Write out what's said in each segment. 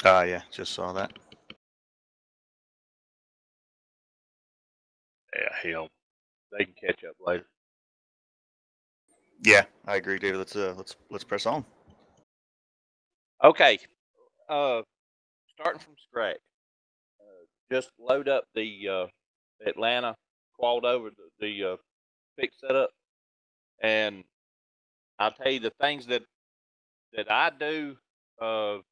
Yeah, just saw that. Yeah, hell, they can catch up later. Yeah, I agree, David. Let's press on. Okay, uh, starting from scratch. Just load up the Atlanta quad over the fixed setup, and I'll tell you the things that I do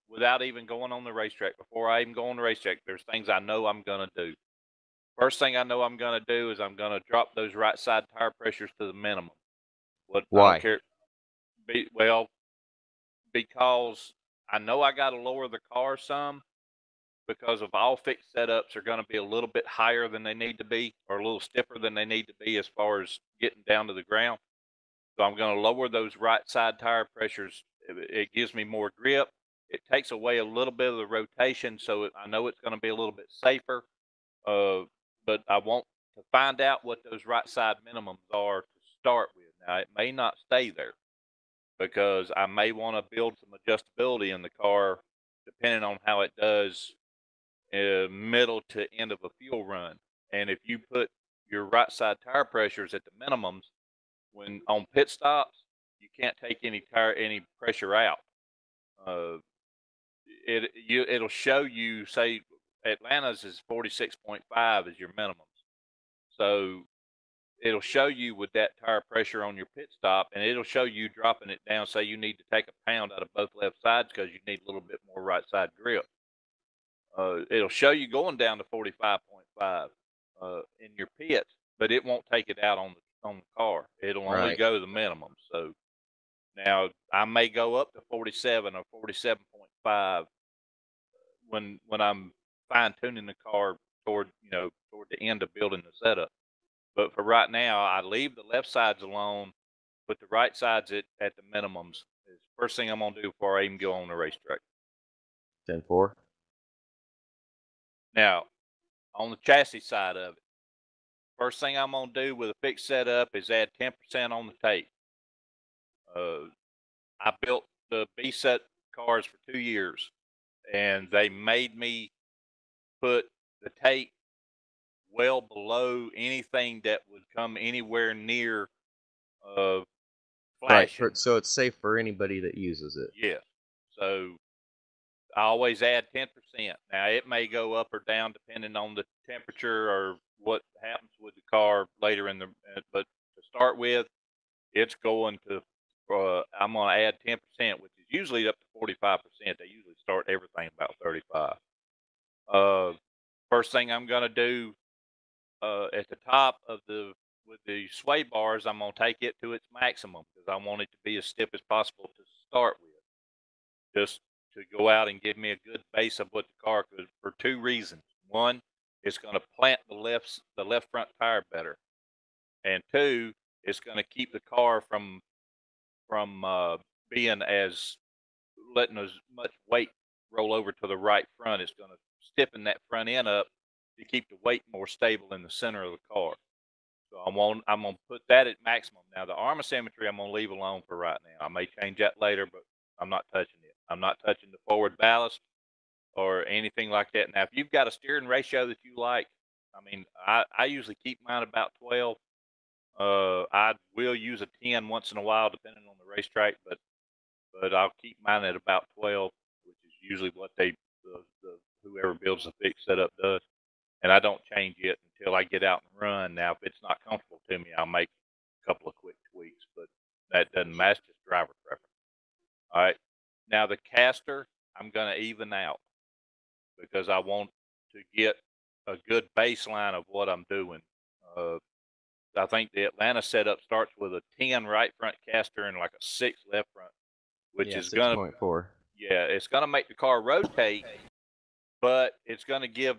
without even going on the racetrack. Before I even go on the racetrack, there's things I know I'm gonna do. First thing I know I'm gonna do is I'm gonna drop those right side tire pressures to the minimum. What I don't Why? care. Well, because I know I got to lower the car some because of all fixed setups are going to be a little bit higher than they need to be or a little stiffer than they need to be as far as getting down to the ground. So I'm going to lower those right side tire pressures. It gives me more grip. It takes away a little bit of the rotation, so I know it's going to be a little bit safer. Uh, but I want to find out what those right side minimums are to start with. Now it may not stay there because I may want to build some adjustability in the car depending on how it does middle to end of a fuel run. And if you put your right side tire pressures at the minimums when on pit stops, you can't take any pressure out. Uh, it'll show you say Atlanta's is 46.5 is your minimums. So it'll show you with that tire pressure on your pit stop, and it'll show you dropping it down. Say you need to take a pound out of both left sides because you need a little bit more right side grip. It'll show you going down to 45.5 in your pits, but it won't take it out on the car. It'll only Right. go the minimum. So now I may go up to 47 or 47.5 when I'm fine tuning the car toward the end of building the setup. But for right now, I leave the left sides alone, put the right sides at the minimums. Is the first thing I'm gonna do before I even go on the racetrack. 10-4. Now, on the chassis side of it, first thing I'm gonna do with a fixed setup is add 10% on the tape. Uh, I built the B set cars for 2 years, and they made me put the tape well below anything that would come anywhere near uh, Right. flashing. So it's safe for anybody that uses it. Yes. So I always add 10%. Now it may go up or down depending on the temperature or what happens with the car later in the. But to start with, it's going to. I'm going to add 10%, which is usually up to 45%. They usually start everything about 35. Uh, First thing I'm going to do at the top of the with the sway bars, I'm going to take it to its maximum because I want it to be as stiff as possible to start with. Just to go out and give me a good base of what the car could for two reasons. One, it's going to plant the left front tire better, and two, it's going to keep the car from being as letting as much weight roll over to the right front. It's going to stiffen that front end up to keep the weight more stable in the center of the car. So I'm gonna put that at maximum. Now the arm asymmetry I'm gonna leave alone for right now. I may change that later, but I'm not touching it. I'm not touching the forward ballast or anything like that. Now if you've got a steering ratio that you like, I mean I usually keep mine about 12. I will use a 10 once in a while depending on the racetrack, but I'll keep mine at about 12, which is usually what the whoever builds the fixed setup does. And I don't change it until I get out and run. Now, if it's not comfortable to me, I'll make a couple of quick tweaks, but that doesn't matter. It's just driver preference. All right. Now, the caster, I'm going to even out because I want to get a good baseline of what I'm doing. Uh, I think the Atlanta setup starts with a 10 right front caster and like a 6 left front, which Yeah, is going to, 6.4. yeah, it's going to make the car rotate, but it's gonna give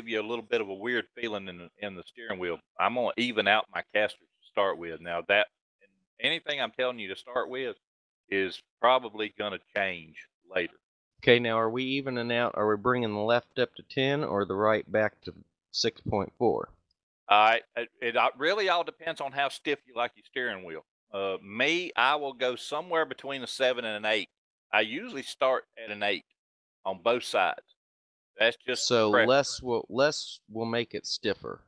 you a little bit of a weird feeling in the steering wheel. I'm gonna even out my casters to start with. Now that and anything I'm telling you to start with is probably gonna change later. Okay, now are we evening out? Are we bringing the left up to 10 or the right back to 6.4? All right, it really all depends on how stiff you like your steering wheel. Me, I will go somewhere between a 7 and an 8. I usually start at an 8. on both sides. That's just So preference. less will make it stiffer.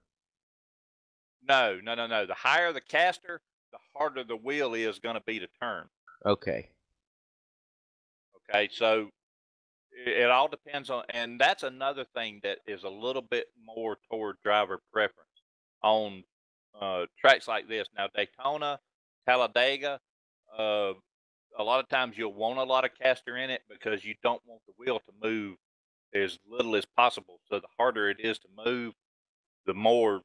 No, no, no, no. The higher the caster, the harder the wheel is going to be to turn. Okay. Okay, so it all depends on, and that's another thing that is a little bit more toward driver preference on tracks like this. Now, Daytona, Talladega, uh, a lot of times you'll want a lot of caster in it because you don't want the wheel to move as little as possible. So the harder it is to move, the more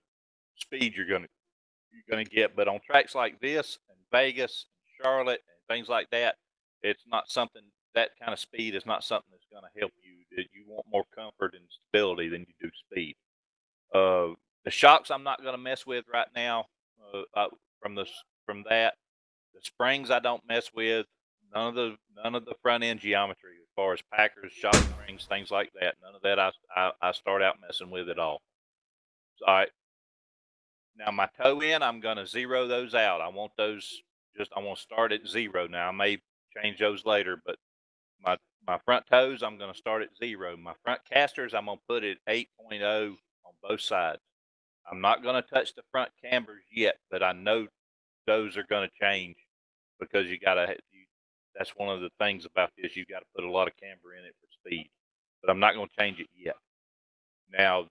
speed you're gonna get. But on tracks like this and Vegas and Charlotte and things like that, it's not something, that kind of speed is not something that's gonna help you. You want more comfort and stability than you do speed. The shocks I'm not gonna mess with right now. From from that, the springs I don't mess with. None of the front end geometry as far as packers, shock springs, things like that. None of that I start out messing with at all. All right. Now my toe in, I'm gonna zero those out. I want those I want to start at 0. Now I may change those later, but my my front toes, I'm gonna start at 0. My front casters, I'm gonna put it 8.0 on both sides. I'm not gonna touch the front cambers yet, but I know those are gonna change because that's one of the things about this. You got to put a lot of camber in it for speed, but I'm not going to change it yet. Now,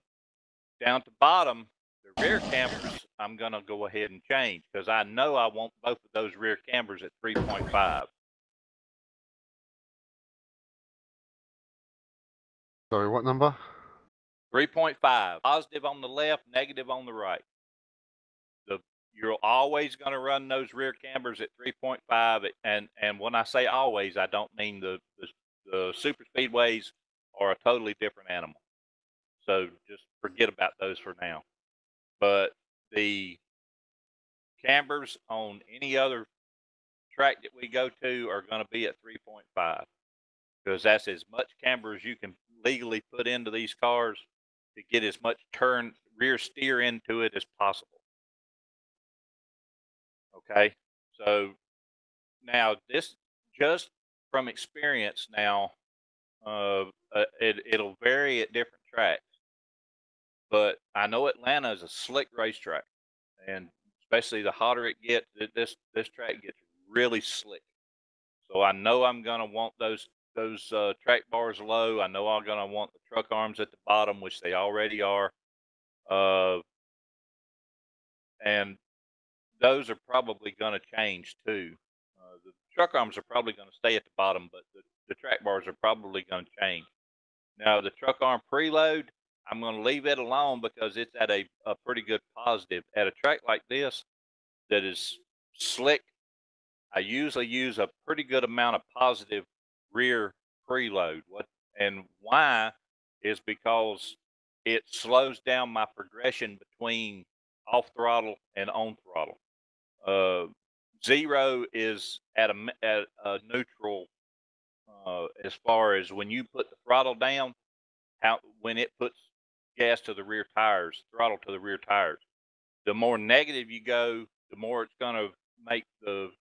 down to bottom, the rear cambers, I'm going to go ahead and change because I know I want both of those rear cambers at 3.5. Sorry, what number? 3.5. Positive on the left, negative on the right. You're always going to run those rear cambers at 3.5, and when I say always, I don't mean the super speedways are a totally different animal. So just forget about those for now. But the cambers on any other track that we go to are going to be at 3.5 because that's as much camber as you can legally put into these cars to get as much rear steer into it as possible. Okay, so now this, just from experience now, it'll vary at different tracks, but I know Atlanta is a slick racetrack, and especially the hotter it gets, this track gets really slick. So I know I'm gonna want those track bars low. I know I'm gonna want the truck arms at the bottom, which they already are, and those are probably going to change too. The truck arms are probably going to stay at the bottom, but the track bars are probably going to change. Now, the truck arm preload, I'm going to leave it alone because it's at a pretty good positive. At a track like this that is slick, I usually use a pretty good amount of positive rear preload. And why is because it slows down my progression between off throttle and on throttle. 0 is at a neutral as far as when you put the throttle down, when it puts gas to the rear tires, throttle to the rear tires. The more negative you go, the more it's going to make the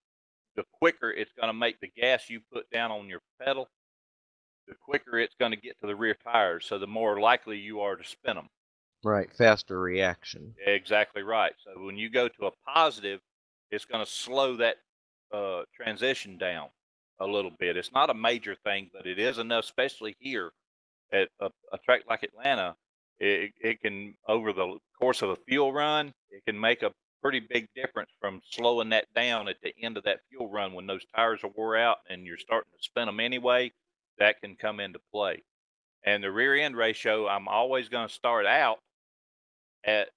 quicker it's going to make the gas you put down on your pedal, the quicker it's going to get to the rear tires. So the more likely you are to spin them. Right, faster reaction. Exactly right. So when you go to a positive, it's going to slow that transition down a little bit. It's not a major thing, but it is enough, especially here at a track like Atlanta. It can, over the course of a fuel run, it can make a pretty big difference from slowing that down at the end of that fuel run when those tires are wore out and you're starting to spin them anyway. That can come into play. And the rear end ratio, I'm always going to start out at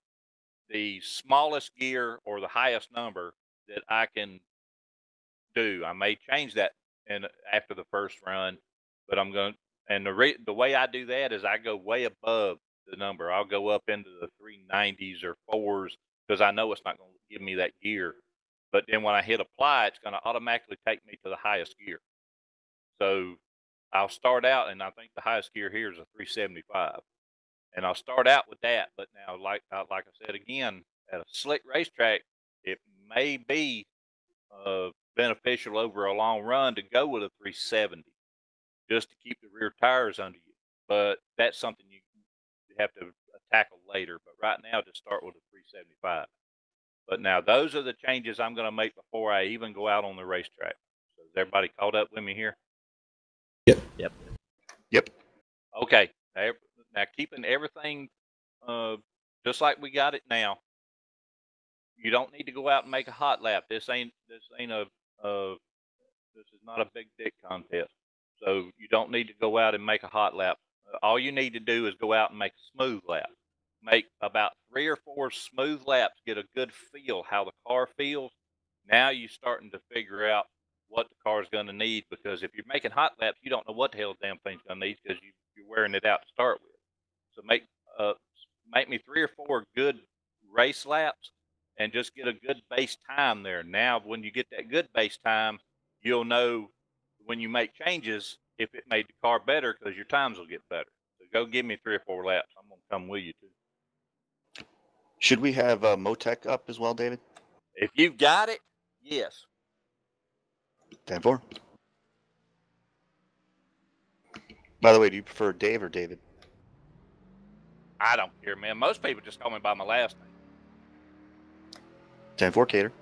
the smallest gear or the highest number that I can do. I may change that after the first run, but I'm going to, and the way I do that is I go way above the number. I'll go up into the 390s or 4s because I know it's not going to give me that gear. But then when I hit apply, it's going to automatically take me to the highest gear. So I'll start out, and I think the highest gear here is a 375. And I'll start out with that. But now, like I said again, at a slick racetrack, it may be beneficial over a long run to go with a 370 just to keep the rear tires under you. But that's something you have to tackle later. But right now, just start with a 375. But now those are the changes I'm going to make before I even go out on the racetrack. So is everybody caught up with me here? Yep. Yep. Okay. Now keeping everything just like we got it now. You don't need to go out and make a hot lap. This ain't this is not a big dick contest. So you don't need to go out and make a hot lap. All you need to do is go out and make a smooth lap. Make about 3 or 4 smooth laps, get a good feel how the car feels. Now you're starting to figure out what the car is going to need, because if you're making hot laps, you don't know what the hell the damn thing's going to need because you're wearing it out to start with. So make me 3 or 4 good race laps and just get a good base time there. Now, when you get that good base time, you'll know when you make changes if it made the car better, because your times will get better. So go give me 3 or 4 laps. I'm going to come with you too. Should we have Motec up as well, David? If you've got it, yes. 10-4. By the way, do you prefer Dave or David? I don't care, man. Most people just call me by my last name. 10-4, Cater.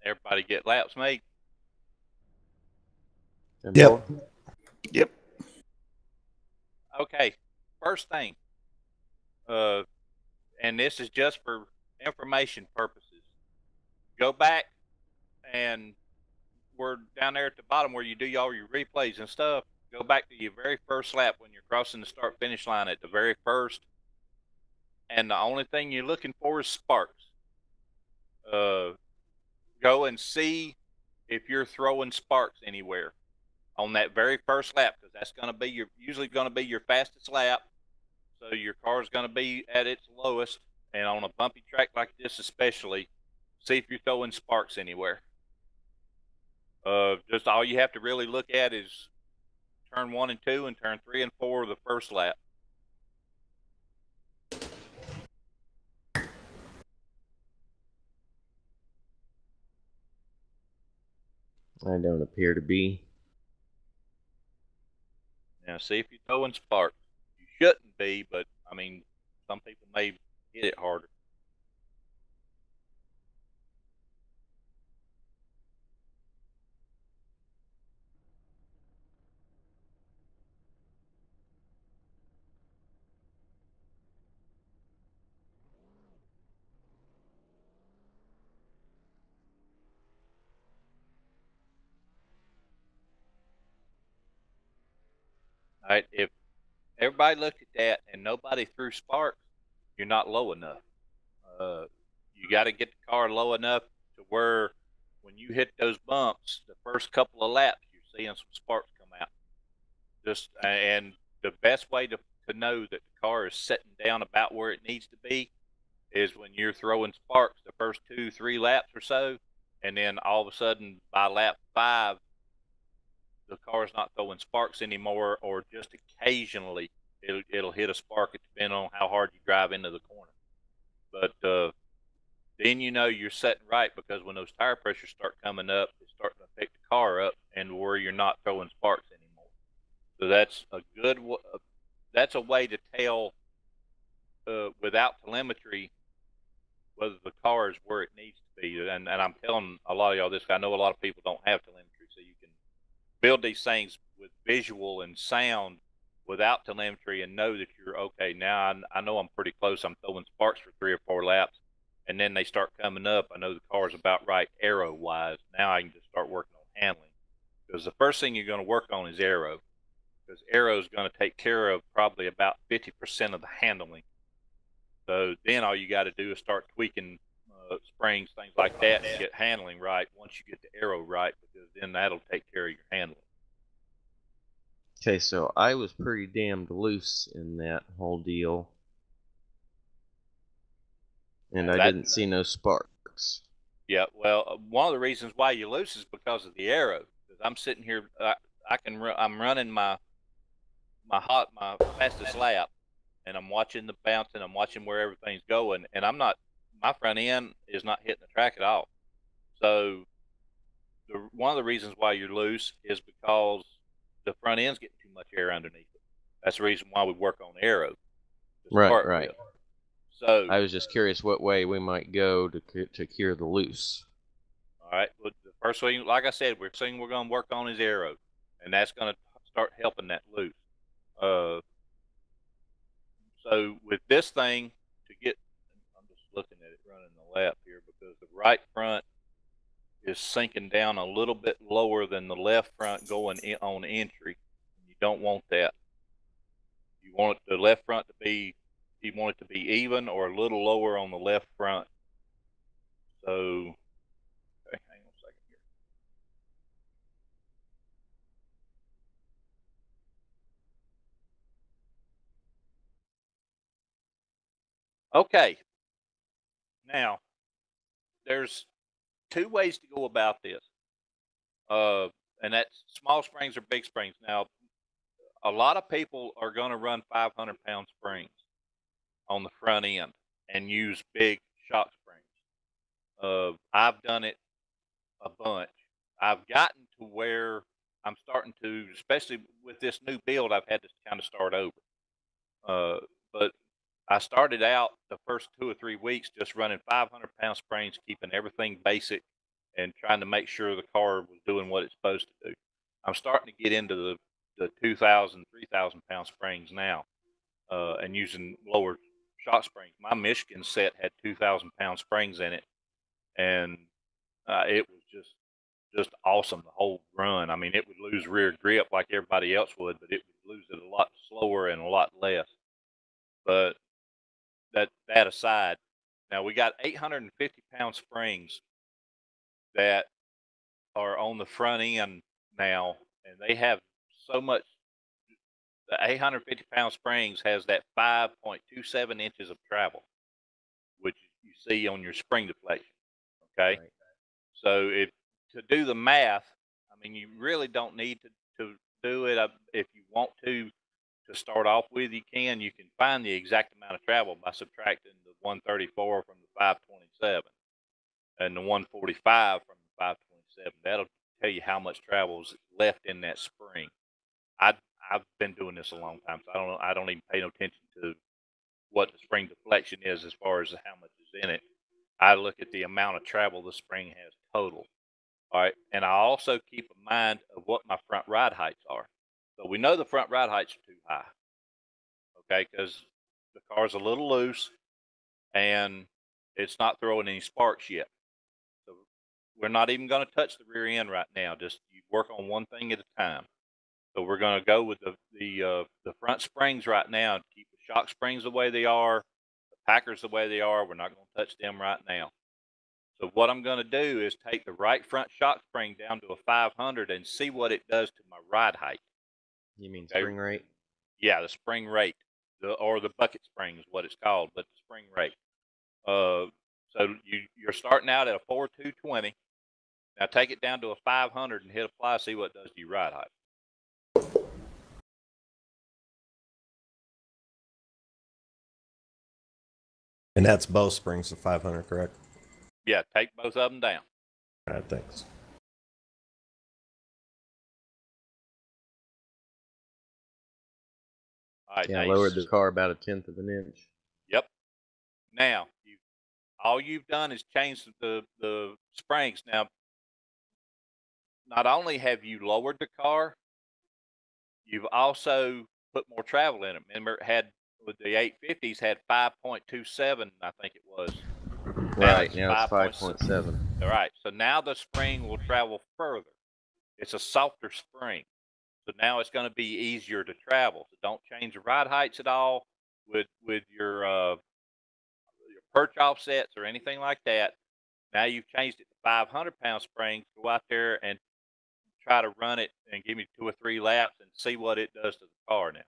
Everybody get laps made. Yep. Okay, first thing, and this is just for information purposes. Go back and we're down there at the bottom where you do all your replays and stuff. Go back to your very first lap when you're crossing the start finish line at the very first, and the only thing you're looking for is sparks. Go and see if you're throwing sparks anywhere on that very first lap, because that's going to be usually going to be your fastest lap. So your car is going to be at its lowest, and on a bumpy track like this especially, see if you're throwing sparks anywhere. Just all you have to really look at is turn 1 and 2 and turn 3 and 4 of the first lap. I don't appear to be. Now see if you're throwing sparks. You shouldn't be, but I mean, some people may hit it harder. All right, if everybody looked at that and nobody threw sparks, you're not low enough. You got to get the car low enough to where when you hit those bumps, the first couple of laps, you're seeing some sparks come out. And the best way to know that the car is sitting down about where it needs to be is when you're throwing sparks the first 2-3 laps or so, and then all of a sudden by lap 5, the car's not throwing sparks anymore, or just occasionally it'll hit a spark, depending on how hard you drive into the corner. But then you know you're setting right, because when those tire pressures start coming up, it's starting to affect the car up, and where you're not throwing sparks anymore. So that's a way to tell without telemetry whether the car is where it needs to be. And I'm telling a lot of y'all this, I know a lot of people don't have telemetry, so you can build these things with visual and sound without telemetry and know that you're okay. Now I know I'm pretty close. I'm throwing sparks for 3 or 4 laps, and then they start coming up. I know the car's about right aero wise. Now I can just start working on handling, because the first thing you're going to work on is aero, because aero is going to take care of probably about 50% of the handling. So then all you got to do is start tweaking springs, things like that, and get handling right once you get the aero right, because then that'll take care of your handling. Okay, so I was pretty damned loose in that whole deal, and I didn't see no sparks. Yeah, well, one of the reasons why you loose is because of the aero. Because I'm sitting here, I'm running my fastest lap, and I'm watching the bounce, and I'm watching where everything's going, and my front end is not hitting the track at all. So one of the reasons why you're loose is because the front end's getting too much air underneath it. That's the reason why we work on aero. Right. So I was just curious what way we might go to cure the loose. All right. Well, the first thing, like I said, we're going to work on is aero, and that's going to start helping that loose. So with this thing, I'm just looking at it running the lap here, because the right front is sinking down a little bit lower than the left front going in on entry. You don't want that. You want the left front to be, you want it to be even or a little lower on the left front. So, okay, hang on a second here. Okay. Now, there's 2 ways to go about this. And that's small springs or big springs. Now, a lot of people are going to run 500-pound springs on the front end and use big shock springs. I've done it a bunch. I've gotten to where I'm starting to, especially with this new build, I've had to kind of start over. But I started out the first 2 or 3 weeks just running 500-pound springs, keeping everything basic and trying to make sure the car was doing what it's supposed to do. I'm starting to get into the 2,000, 3,000 pound springs now, and using lower shock springs. My Michigan set had 2,000 pound springs in it, and it was just awesome the whole run. I mean, it would lose rear grip like everybody else would, but it would lose it a lot slower and a lot less. But that aside, now we got 850 pound springs that are on the front end now, and they have so much. The 850 pound springs has that 5.27 inches of travel, which you see on your spring deflection. Okay. Right. So if to do the math, I mean, you really don't need to do it. If you want to start off with, you can. You can find the exact amount of travel by subtracting the 134 from the 527 and the 145 from the 527. That'll tell you how much travel is left in that spring. I've been doing this a long time, so I don't even pay no attention to what the spring deflection is as far as how much is in it. I look at the amount of travel the spring has total. All right. And I also keep in mind of what my front ride heights are. So we know the front ride heights are too high. Okay. Because the car's a little loose and it's not throwing any sparks yet. So we're not even going to touch the rear end right now. Just you work on one thing at a time. So we're going to go with the front springs right now and keep the shock springs the way they are, the Packers the way they are. We're not going to touch them right now. So what I'm going to do is take the right front shock spring down to a 500 and see what it does to my ride height. You mean Okay. spring rate? Yeah, the spring rate, or the bucket spring is what it's called, but the spring rate. So you're starting out at a 4,220. Now take it down to a 500 and hit apply. See what it does to your ride height. And that's both springs of 500, correct? Yeah, take both of them down. All right, thanks. All right, Yeah, now I you lowered the car about 1/10 of an inch. Yep. Now, all you've done is change the springs. Now, not only have you lowered the car, you've also put more travel in it. Remember, it had with the 850s had 5.27, I think it was. Right, now it's 5.7. 5.7. All right, so now the spring will travel further. It's a softer spring. So now it's going to be easier to travel. So don't change the ride heights at all with your perch offsets or anything like that. Now you've changed it to 500 pound springs. Go out there and try to run it and give me 2 or 3 laps and see what it does to the car now.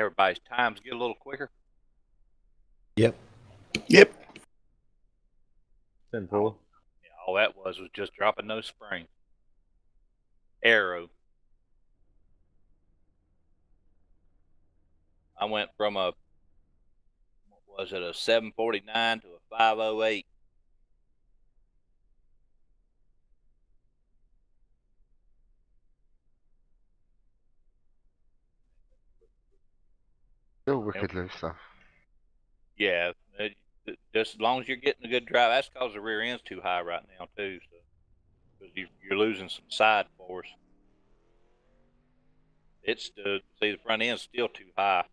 everybody's times get a little quicker. Yep. Yep. 10-4. Yeah, all that was just dropping those springs. Arrow. I went from a, what was it, a 749 to a 508. Still wicked loose stuff. Yeah, just as long as you're getting a good drive. That's because the rear end's too high right now too. So, because you're losing some side force. It's the front end's still too high.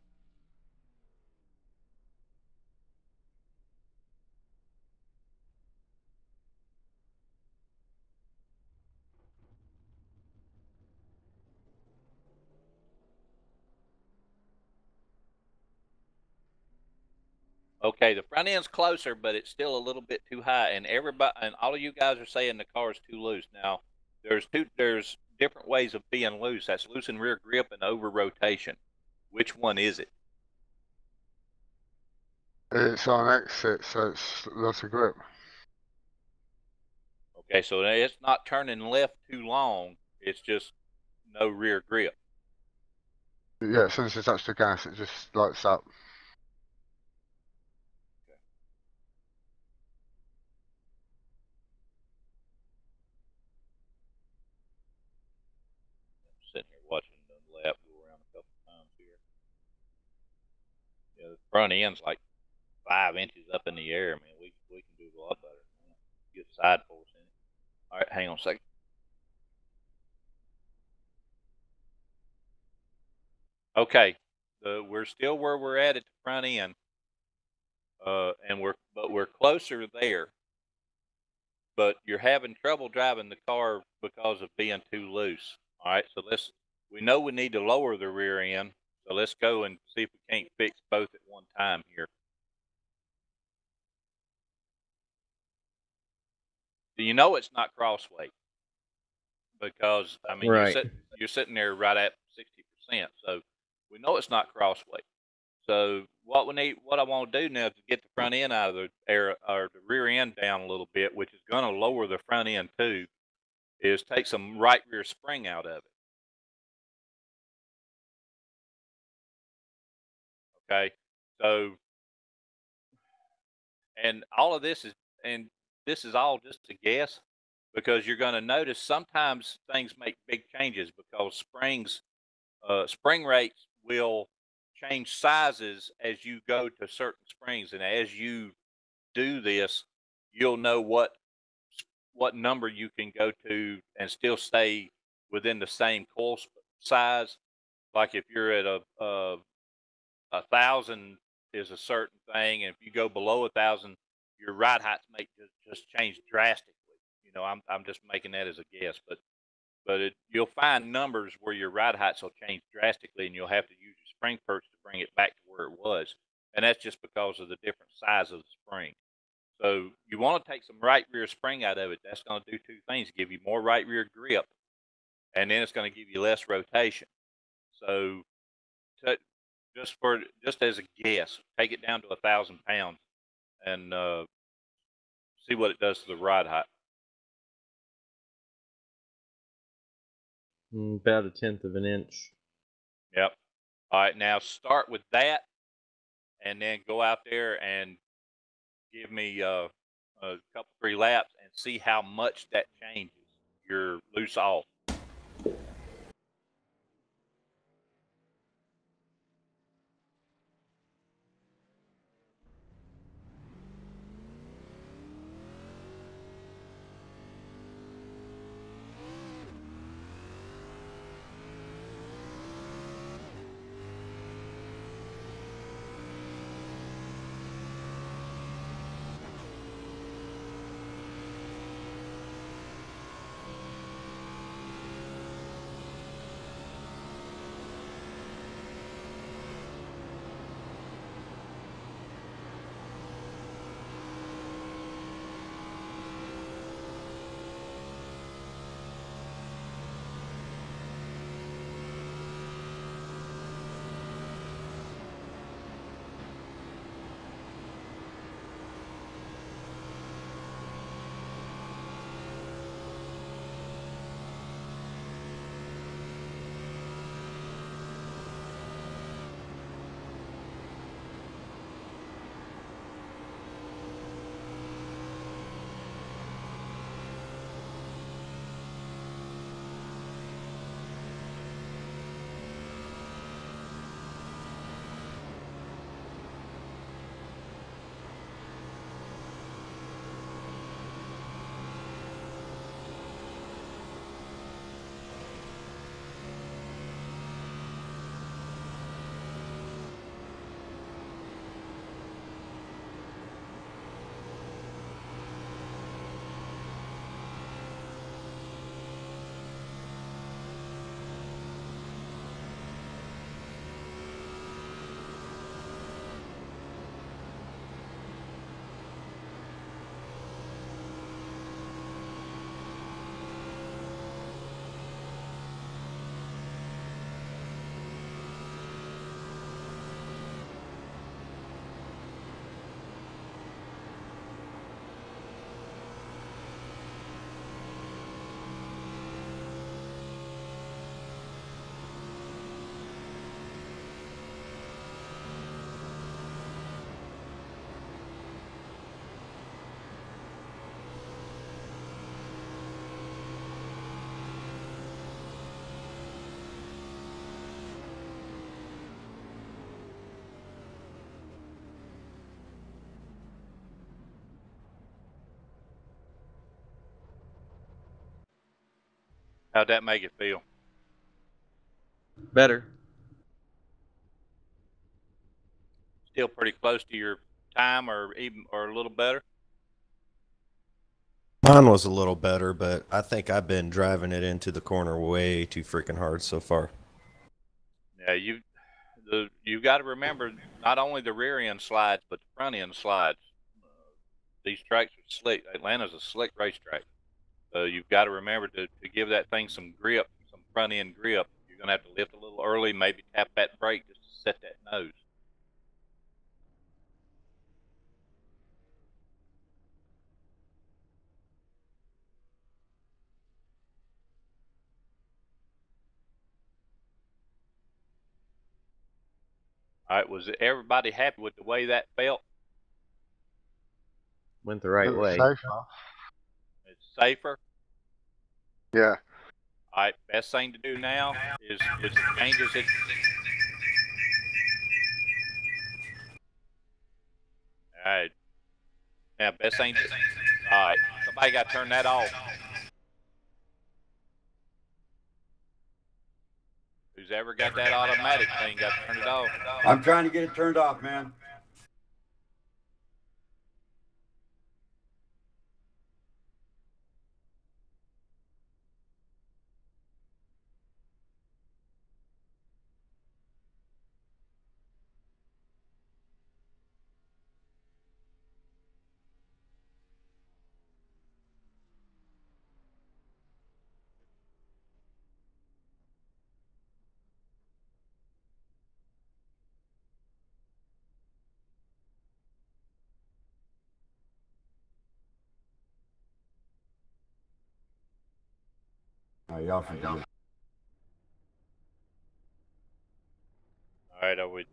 Okay, the front end's closer, but it's still a little bit too high, and everybody and all of you guys are saying the car's too loose. Now, there's different ways of being loose. That's loose in rear grip and over rotation. Which one is it? It's on exit, so it's lots of grip. Okay, so it's not turning left too long. It's just no rear grip. Yeah, as soon as you touch the gas, it just lights up. Sitting here watching the lap go around a couple times here. Yeah, the front end's like 5 inches up in the air. Man, we can do a lot better. Get side force in it. All right, hang on a second. Okay, we're still where we're at the front end, and we're closer there. But you're having trouble driving the car because of being too loose. All right, so we know we need to lower the rear end. So let's go and see if we can't fix both at one time here. Do you know it's not crossweight? Because I mean, Right. you're sitting there right at 60%. So we know it's not crossweight. So what I want to do now to get the front end out of the air or the rear end down a little bit, which is going to lower the front end too, is take some right rear spring out of it. Okay, so and all of this is all just a guess because you're going to notice sometimes things make big changes because spring rates will change sizes as you go to certain springs, and as you do this, you'll know what number you can go to and still stay within the same coil size. Like if you're at a 1,000 is a certain thing, and if you go below 1,000, your ride heights may just change drastically. You know, I'm just making that as a guess, but you'll find numbers where your ride heights will change drastically, and you'll have to use your spring perch to bring it back to where it was, and that's just because of the different size of the spring. So you want to take some right rear spring out of it. That's going to do two things: give you more right rear grip, and then it's going to give you less rotation. So just as a guess, take it down to 1,000 pounds and see what it does to the ride height. About 1/10 of an inch. Yep. All right, now start with that, and then go out there and give me a couple 3 laps and see how much that changes your loose off. How'd that make it feel? Better. Still pretty close to your time, or a little better? Mine was a little better, but I think I've been driving it into the corner way too freaking hard so far. Yeah, you got to remember not only the rear end slides but the front end slides. These tracks are slick. Atlanta's a slick racetrack. So you've got to remember to give that thing some grip, some front end grip. You're going to have to lift a little early, maybe tap that brake just to set that nose. All right, was everybody happy with the way that felt? Went the right It was way. safer. It's safer. Yeah. All right, best thing to do now is changes it. All right. Now, best thing. All right, somebody got to turn that off. Who's ever got that automatic thing got to turn it off. I'm trying to get it turned off, man. All right, y'all forget it. All right, are we?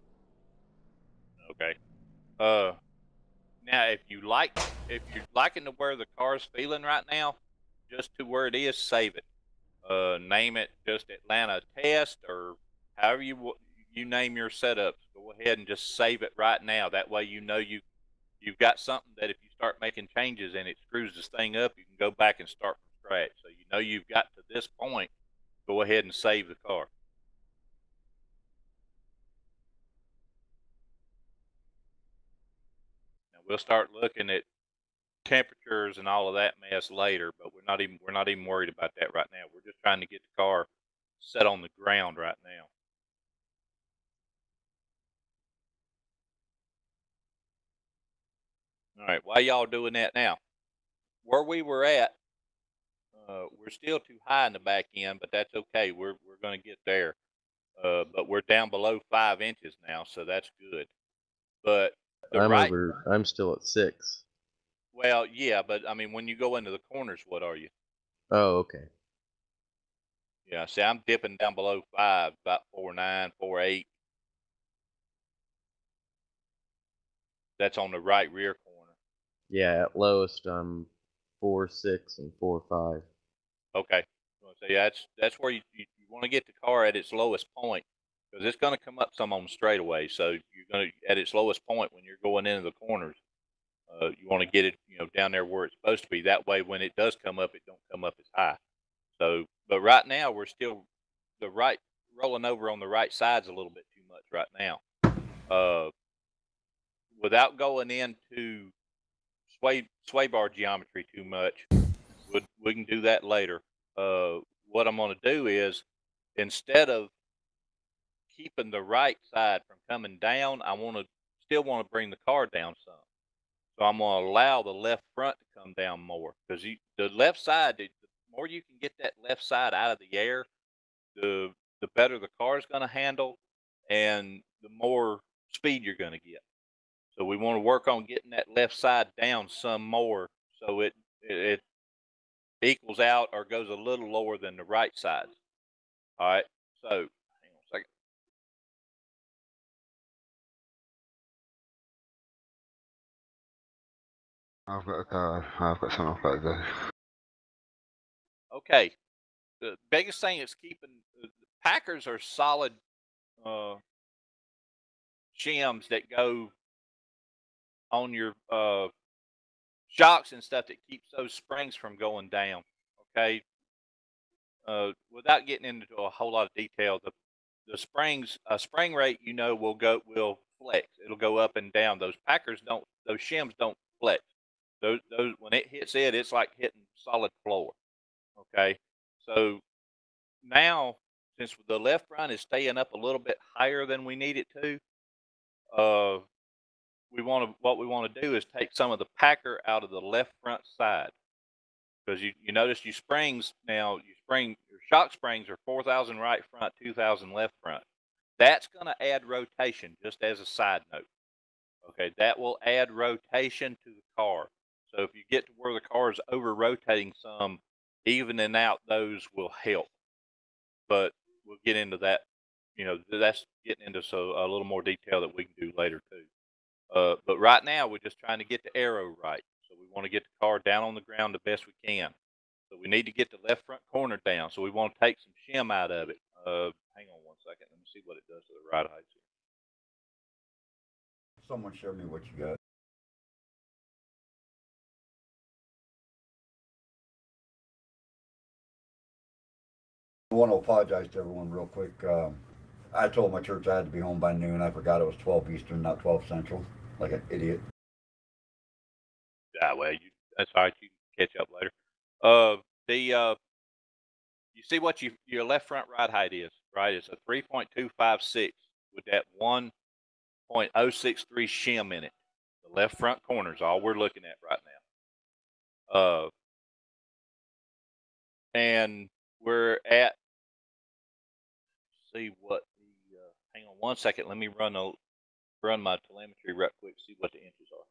Okay. Now if you're liking to where the car's feeling right now, just to where it is, save it. Name it just Atlanta Test, or however you name your setups. Go ahead and just save it right now. That way you know you've got something that if you start making changes and it screws this thing up, you can go back and start from scratch. So you know you've got to this point. Go ahead and save the car. Now we'll start looking at temperatures and all of that mess later, but we're not even worried about that right now. We're just trying to get the car set on the ground right now. All right, while y'all doing that now, where we were at, we're still too high in the back end, but that's okay. We're going to get there. But we're down below 5 inches now, so that's good. But I'm still at 6. Well, yeah, but I mean, when you go into the corners, what are you? Oh, okay. Yeah, see, I'm dipping down below 5, about 4.9, 4.8. That's on the right rear corner. Yeah, at lowest I'm 4.6 and 4.5. Okay. So yeah, that's where you want to get the car at its lowest point, because it's going to come up some on the straightaway. So you're going to at its lowest point when you're going into the corners. You want to get it, down there where it's supposed to be. That way, when it does come up, it don't come up as high. So, but right now we're still rolling over on the right side's a little bit too much right now. Without going into sway bar geometry too much, we can do that later. What I'm going to do is, instead of keeping the right side from coming down, I still want to bring the car down some. So I'm going to allow the left front to come down more, because the left side, the more you can get that left side out of the air, the better the car is going to handle, and the more speed you're going to get. So we want to work on getting that left side down some more, so it equals out or goes a little lower than the right side. All right. So hang on a second. I've got to go. I've got something I've got to do. Okay. The biggest thing is keeping the Packers are solid shims that go on your shocks and stuff that keeps those springs from going down. Okay. without getting into a whole lot of detail, the springs, spring rate, will flex. It'll go up and down. Those shims don't flex. Those when it hits it, it's like hitting solid floor. Okay, so now since the left front is staying up a little bit higher than we need it to, uh, what we want to do is take some of the packer out of the left front side, because you notice your shock springs are 4,000 right front, 2,000 left front. That's going to add rotation, just as a side note. Okay, that will add rotation to the car. So if you get to where the car is over rotating some, evening out those will help. But we'll get into that. That's getting into a little more detail that we can do later too. But right now we're just trying to get the aero right. So we want to get the car down on the ground the best we can. So we need to get the left front corner down. So we want to take some shim out of it. Hang on one second. Let me see what it does to the ride heights here. Someone show me what you got. I want to apologize to everyone real quick. I told my church I had to be home by noon. I forgot it was 12 Eastern, not 12 Central, like an idiot. Well, that's all right. You can catch up later. You see what your left front ride height is, right? It's a 3.256 with that 1.063 shim in it. The left front corner is all we're looking at right now. And we're at, see what the, hang on one second. Let me run my telemetry right quick, see what the inches are.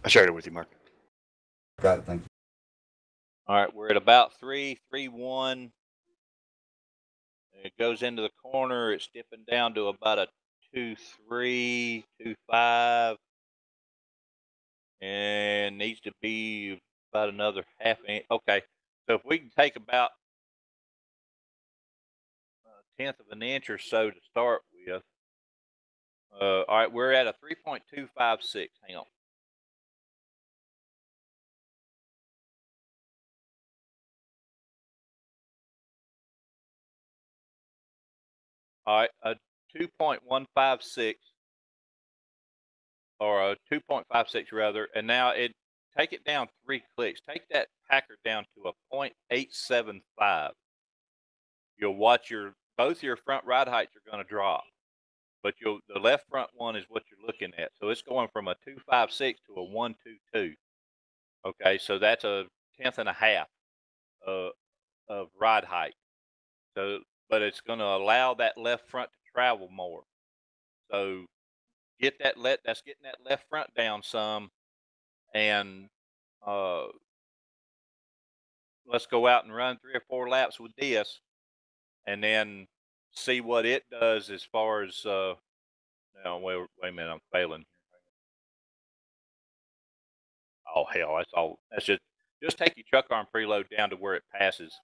I shared it with you, Mark. Got it, thank you. All right, we're at about 3.31. It goes into the corner. It's dipping down to about a 2.3, 2.5, and needs to be about another half inch. Okay, so if we can take about a tenth of an inch or so to start with. All right, we're at a 3.256. Hang on. All right, a 2.156 or a 2.56 rather, and now take it down 3 clicks. Take that packer down to a 0.875. You'll watch both your front ride heights are going to drop, but the left front one is what you're looking at. So it's going from a 2.56 to a 1.22. Okay, so that's a tenth and a half of ride height. So, but it's going to allow that left front to travel more. So that's getting that left front down some, and let's go out and run 3 or 4 laps with this, and then see what it does as far as now. Wait a minute, I'm failing. Oh hell, that's all. That's just take your truck arm preload down to where it passes.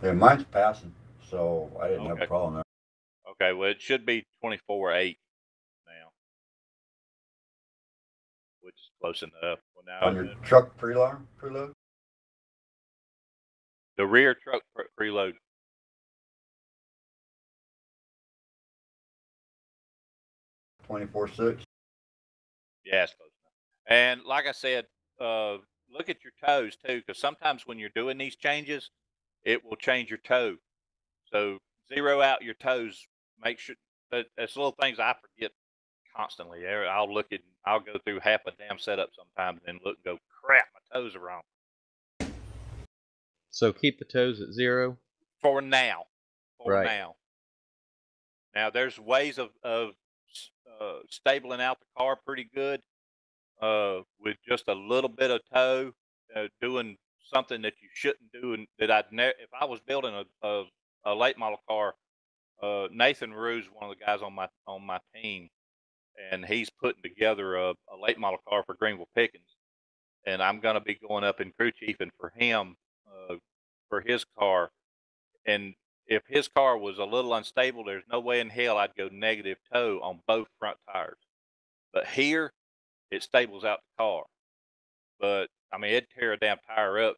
Yeah, mine's passing, so I didn't have a problem there. Okay, well, it should be 24.8 now, which is close enough. Well, now on your truck preload? The rear truck preload. $24.6. Yeah, it's close enough. And like I said, look at your toes too, because sometimes when you're doing these changes, it will change your toe. So zero out your toes. Make sure that's little things I forget constantly. I'll go through half a damn setup sometimes and then look and go, crap, my toes are wrong. So keep the toes at 0? For now. Right. Now there's ways of stabling out the car pretty good with just a little bit of toe, doing something that you shouldn't do, and that I'd never. If I was building a late model car, Nathan Rue's one of the guys on my team, and he's putting together a late model car for Greenville Pickens, and I'm going to be going up in crew chiefing for him for his car. And if his car was a little unstable, there's no way in hell I'd go negative toe on both front tires. But here, it stables out the car. but I mean, it'd tear a damn tire up.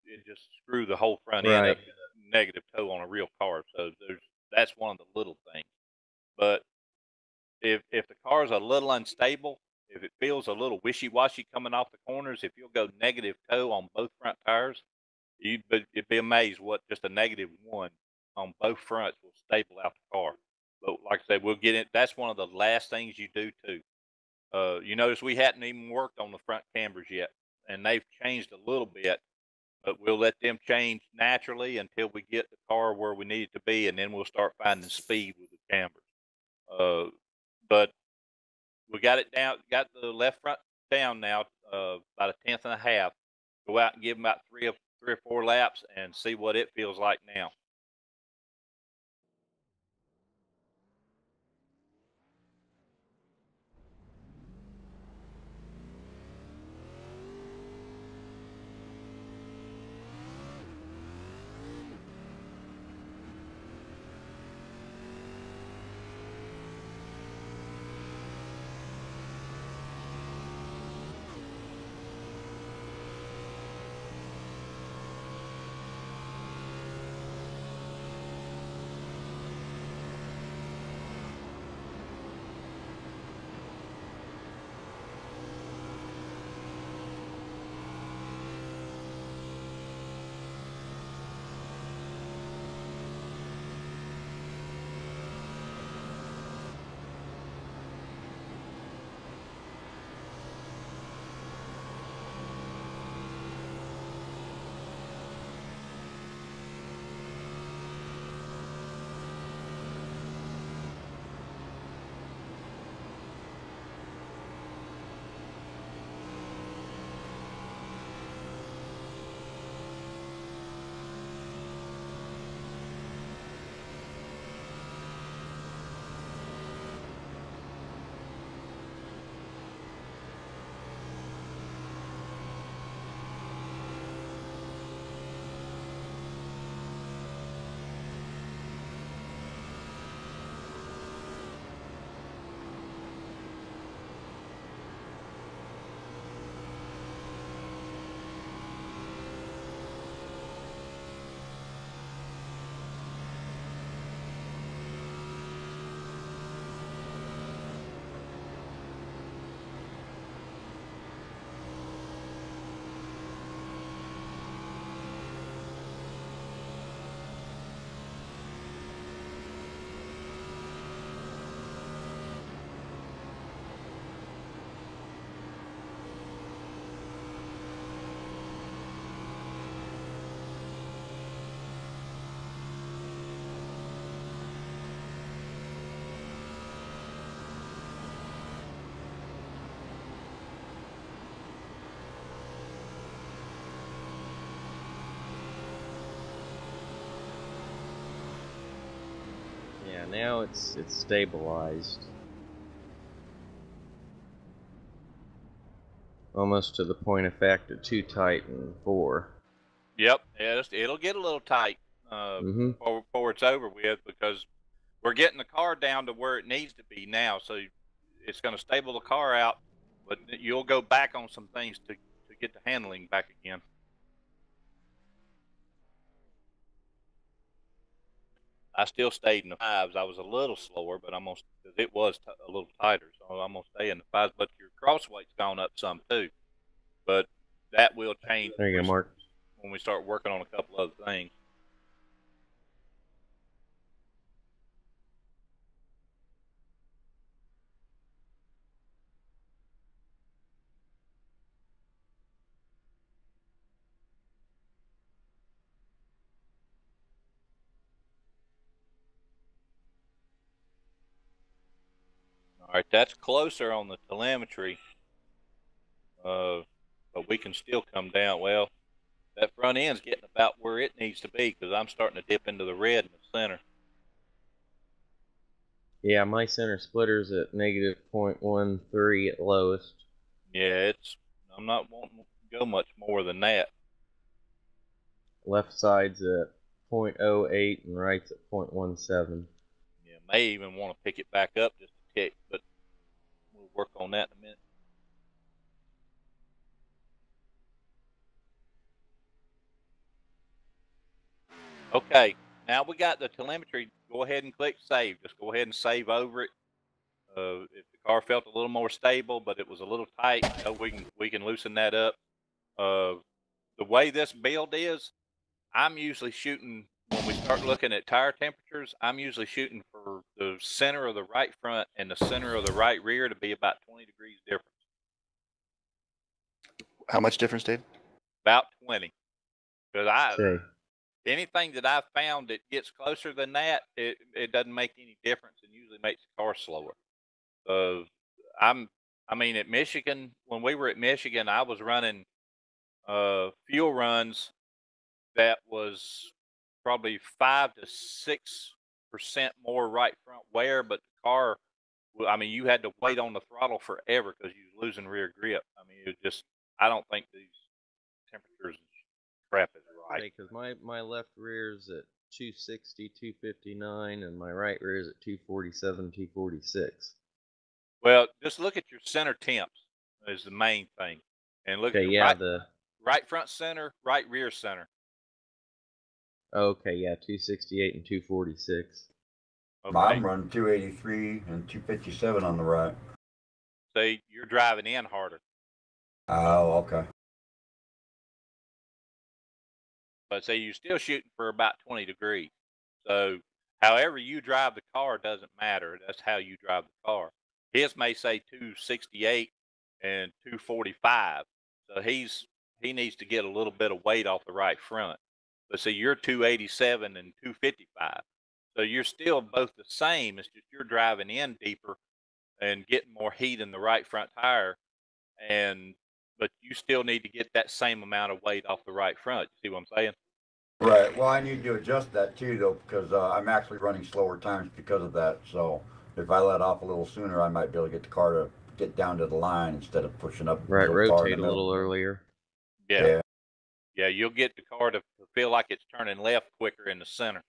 It just screw the whole front end Right. up to negative toe on a real car. So that's one of the little things. But if the car is a little unstable, if it feels a little wishy-washy coming off the corners, if you'll go negative toe on both front tires, you'd be amazed what just a negative one on both fronts will stable out the car. But like I said, we'll get it. That's one of the last things you do too. You notice we hadn't even worked on the front cambers yet, and they've changed a little bit, but we'll let them change naturally until we get the car where we need it to be, and then we'll start finding speed with the cambers. But we got it down, got the left front down now, about a tenth and a half. Go out and give them about three or four laps and see what it feels like now. Yeah, now it's stabilized. Almost to the point of factor 2 tight and 4. Yep, yeah, it'll get a little tight Mm-hmm. before it's over with, because we're getting the car down to where it needs to be now. So it's going to stable the car out, but you'll go back on some things to get the handling back again. I still stayed in the fives. I was a little slower, but because it was a little tighter, so I'm gonna stay in the fives. But your cross weight's gone up some too, but that will change There you go, Mark. when we start working on a couple other things. All right, that's closer on the telemetry, but we can still come down. Well, that front end's getting about where it needs to be, because I'm starting to dip into the red in the center. Yeah, my center splitter's at negative 0.13 at lowest. Yeah, I'm not wanting to go much more than that. Left side's at 0.08 and right's at 0.17. Yeah, may even want to pick it back up just a tick, but we'll work on that in a minute. Okay, now we got the telemetry. Go ahead and click save. Just go ahead and save over it. If the car felt a little more stable, but it was a little tight, we can loosen that up. The way this build is, I'm usually shooting when we start looking at tire temperatures. I'm usually shooting for the center of the right front and the center of the right rear to be about 20 degrees difference. How much difference, Dave? About 20. Because Okay. anything that I've found that gets closer than that, it doesn't make any difference and usually makes the car slower. I mean, at Michigan, when we were at Michigan, I was running fuel runs that was probably 5 to 6% more right front wear, but the car, I mean, you had to wait on the throttle forever because you was losing rear grip. I mean, it just, I don't think these temperatures and crap is right. Because my left rear's at 260, 259, and my right rear's at 247, 246. Well, just look at your center temps is the main thing, and look Okay, at yeah, right front center, right rear center. okay, yeah, 268 and 246. Okay, I'm running 283 and 257 on the right. so you're driving in harder, Oh, okay. but say you're still shooting for about 20 degrees. So, however you drive the car doesn't matter. That's how you drive the car. His may say 268 and 245, so he needs to get a little bit of weight off the right front. But see, you're 287 and 255, so you're still both the same. It's just you're driving in deeper and getting more heat in the right front tire, but you still need to get that same amount of weight off the right front. You see what I'm saying? Right. Well, I need to adjust that too, though, because I'm actually running slower times because of that. So if I let off a little sooner, I might be able to get the car to get down to the line instead of pushing up. Right, real far in rotate the a middle. little earlier. Yeah. Yeah, you'll get the car to feel like it's turning left quicker in the center.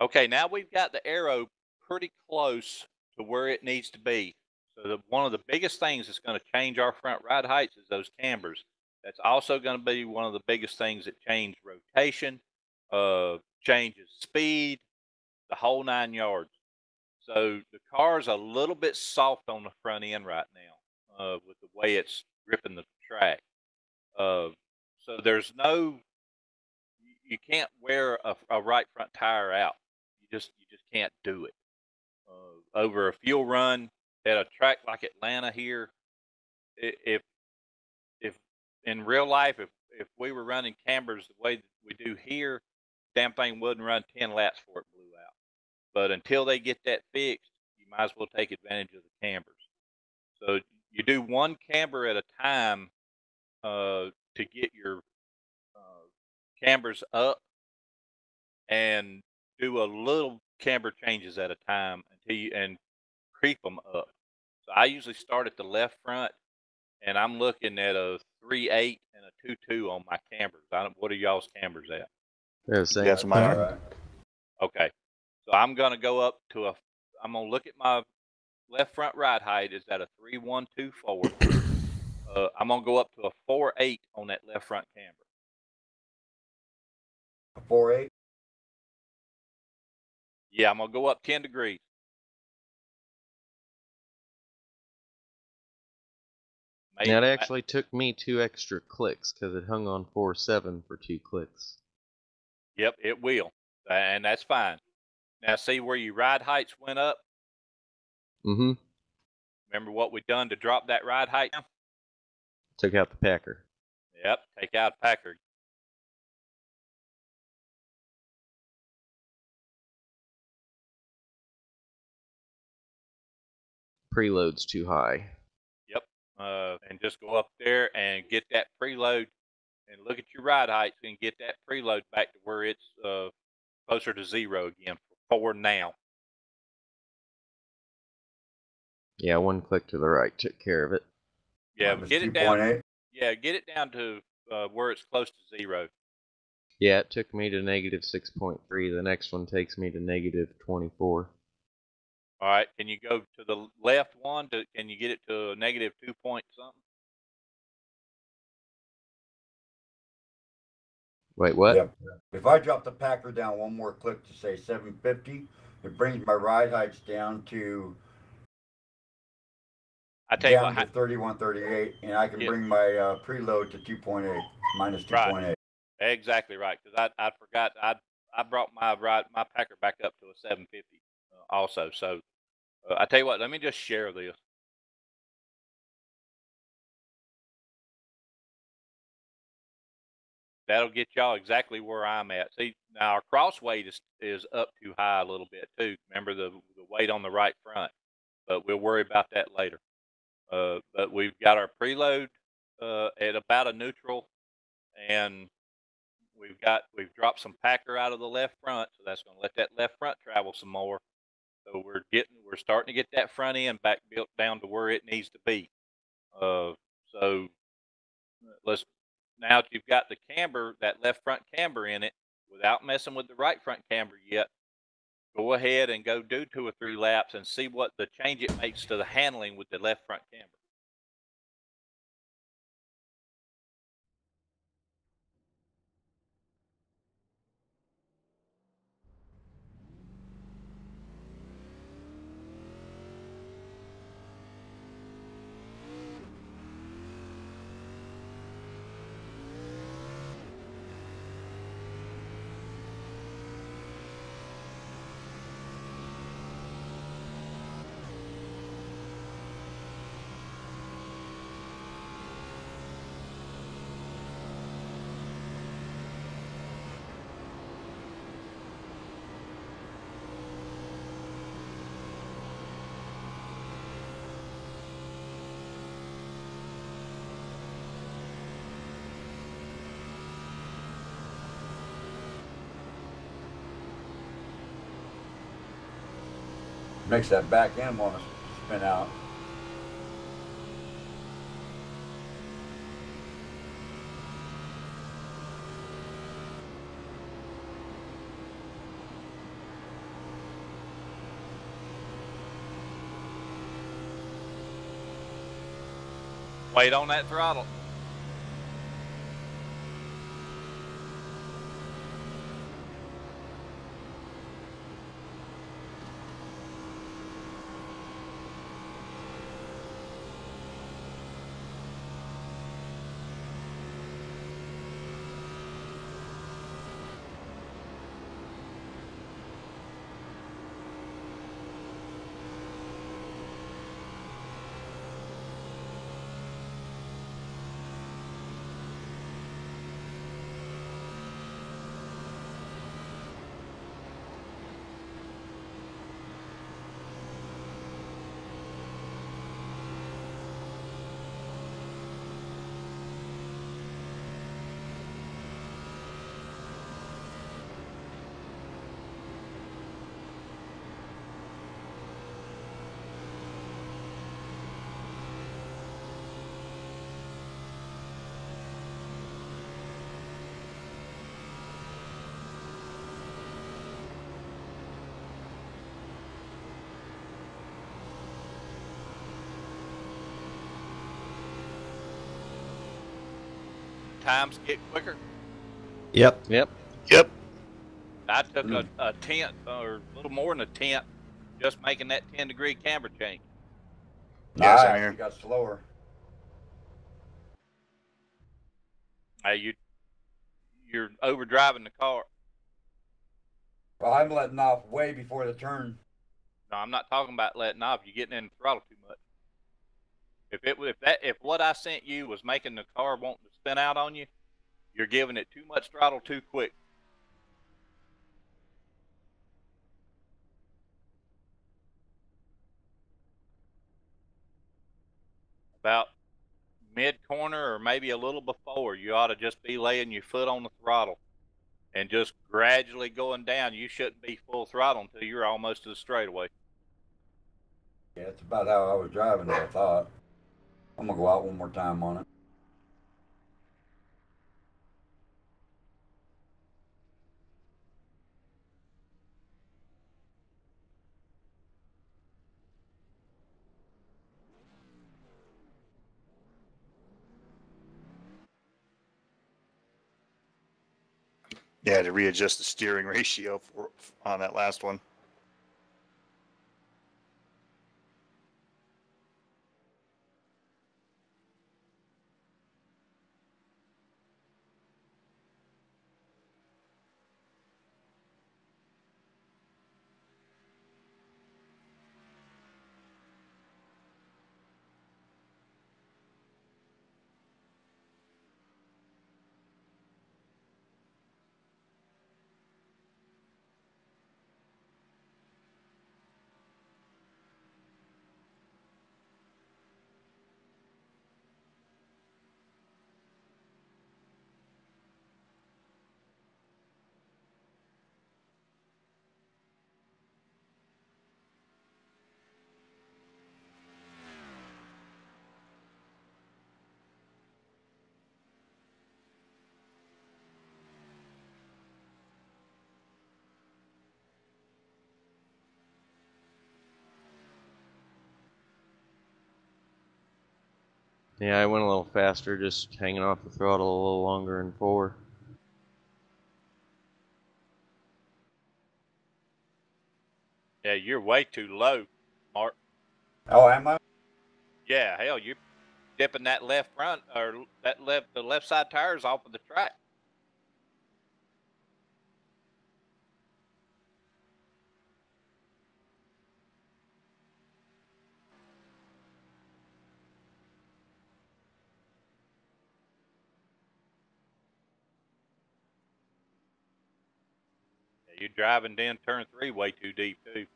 Okay, now we've got the arrow pretty close to where it needs to be. So one of the biggest things that's going to change our front ride heights is those cambers. That's also going to be one of the biggest things that change rotation, changes speed, the whole 9 yards. So the car's a little bit soft on the front end right now with the way it's gripping the track. So there's you can't wear a right front tire out. You just can't do it. Over a fuel run at a track like Atlanta here, if in real life, if we were running cambers the way that we do here, damn thing wouldn't run 10 laps before it blew out. But until they get that fixed, you might as well take advantage of the cambers. So you do one camber at a time to get your cambers up, and do a little camber changes at a time and creep them up. So I usually start at the left front, and I'm looking at a 3.8 and a 2.2 on my cambers. What are y'all's cambers at? Yeah, same. That's mine. All Are. right. Okay, so I'm gonna go up to I'm gonna look at my left front ride height is at a 3.124. I'm gonna go up to a 4.8 on that left front camber. 4.8. Yeah, I'm gonna go up 10 degrees. Now, it actually took me 2 extra clicks because it hung on 4.7 for 2 clicks. Yep, it will, and that's fine. Now, see where your ride heights went up? Mm-hmm. Remember what we done to drop that ride height down? Took out the Packer. Yep, take out Packard. Preload's too high. Yep, and just go up there and get that preload and look at your ride heights and get that preload back to where it's closer to 0 again for now. Yeah, 1 click to the right took care of it. Yeah, Mine was get it down. 2.8. Yeah, get it down to where it's close to 0. Yeah, it took me to negative 6.3. The next one takes me to negative 24. All right, can you go to the left one? Can you get it to negative 2 point something? Wait, what? Yep. If I drop the Packer down one more click to say 750, it brings my ride heights down to I tell you what, 3138, and I can Yeah. bring my preload to 2.8 minus 2.8. exactly right. Because I forgot I brought my Packer back up to a 750 also. So I tell you what, let me just share this. That'll get y'all exactly where I'm at. See, now our cross weight is up too high a little bit too. Remember the weight on the right front, but we'll worry about that later. But we've got our preload at about a neutral, and we've dropped some Packer out of the left front, so that's going to let that left front travel some more. So we're starting to get that front end back built down to where it needs to be. So let's now that you've got the camber, that left front camber in it, without messing with the right front camber yet, go ahead and go do 2 or 3 laps and see what the change it makes to the handling with the left front camber. Makes that back end want to spin out. Weight on that throttle. Times get quicker. Yep. Yep. Yep. I took a tenth or a little more than a tenth just making that 10-degree camber change. Yes, I I'm actually here. got slower. Hey, you're overdriving the car. Well, I'm letting off way before the turn. No, I'm not talking about letting off. You're getting in the throttle too much. If what I sent you was making the car wanting to spin out on you, you're giving it too much throttle too quick. About mid corner or maybe a little before, you ought to just be laying your foot on the throttle and just gradually going down. You shouldn't be full throttle until you're almost to the straightaway. Yeah, that's about how I was driving it, I thought. I'm going to go out one more time on it. Yeah, to readjust the steering ratio on that last one. Yeah, I went a little faster, just hanging off the throttle a little longer in 4. Yeah, you're way too low, Mark. Oh, am I? Yeah, hell, you're dipping that left front or the left side tires off of the track. Yeah, you're driving down turn 3 way too deep too.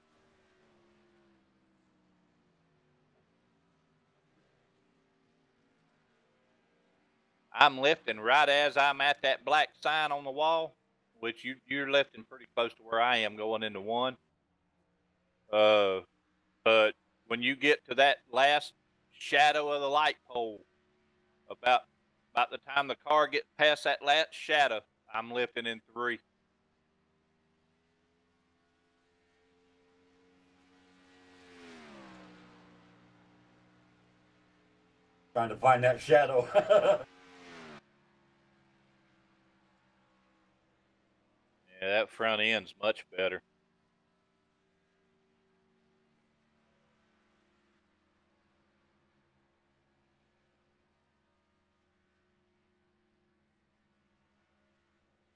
I'm lifting right as I'm at that black sign on the wall, which you're lifting pretty close to where I am going into 1. But when you get to that last shadow of the light pole, about the time the car gets past that last shadow, I'm lifting in 3. Trying to find that shadow. Yeah, that front end's much better.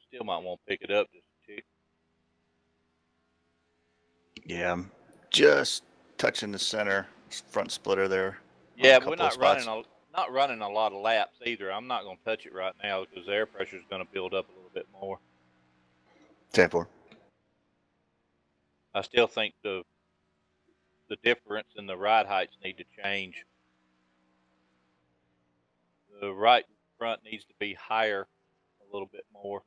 Still might want to pick it up just a tick. Yeah, I'm just touching the center front splitter there. Yeah, but we're not running a lot of laps either. I'm not going to touch it right now because the air pressure is going to build up a little bit more. 10-4. I still think the difference in the ride heights need to change. The right front needs to be higher a little bit more.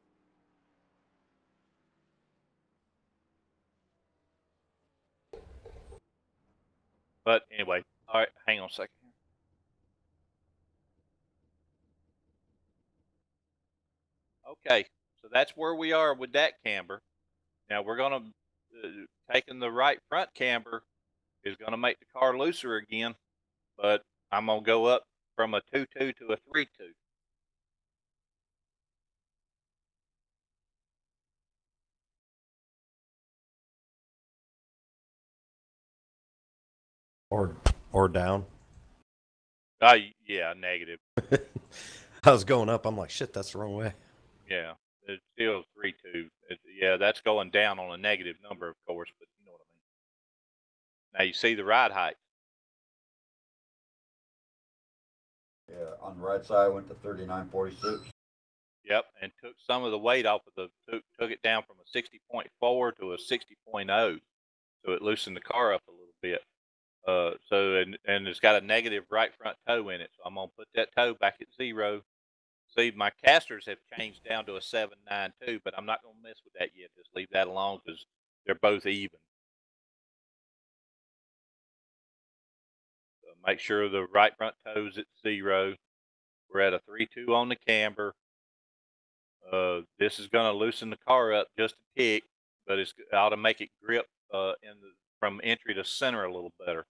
But anyway, all right, hang on a second. Okay, so that's where we are with that camber. Now we're going to taking the right front camber is going to make the car looser again, but I'm going to go up from a 2.2 to a 3.2. Or down. Yeah, negative. I was going up. I'm like, shit, that's the wrong way. Yeah, it's still 3.2. Yeah, that's going down on a negative number, of course, but you know what I mean. Now you see the ride height. Yeah, on the right side, I went to 39.46. Yep, and took some of the weight off of took it down from a 60.4 to a 60.0, so it loosened the car up a little bit. And it's got a negative right front toe in it, so I'm gonna put that toe back at 0. See, my casters have changed down to a 7.92, but I'm not gonna mess with that yet. Just leave that alone because they're both even. So make sure the right front toe's at 0. We're at a 3.2 on the camber. This is going to loosen the car up just a tick, but it ought to make it grip from entry to center a little better.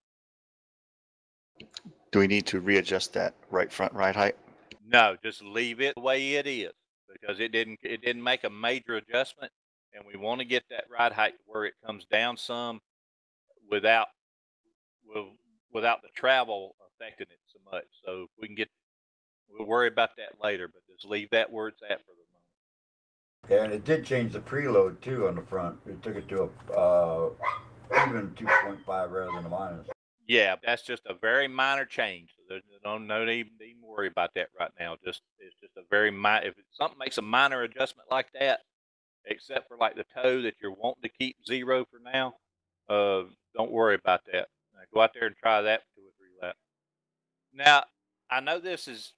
Do we need to readjust that right front ride height? No, just leave it the way it is. because it didn't make a major adjustment, and we want to get that ride height where it comes down some without well, without the travel affecting it so much. So if we can get, we'll worry about that later, but just leave that where it's at for the moment. Yeah, and it did change the preload too on the front. It took it to a even 2.5 rather than a minus. Yeah, that's just a very minor change. So there's no need to worry about that right now. It's just a very minor. If something makes a minor adjustment like that, except for like the toe that you're wanting to keep 0 for now, don't worry about that. Now, go out there and try that for 2 or 3 laps. Now, I know this is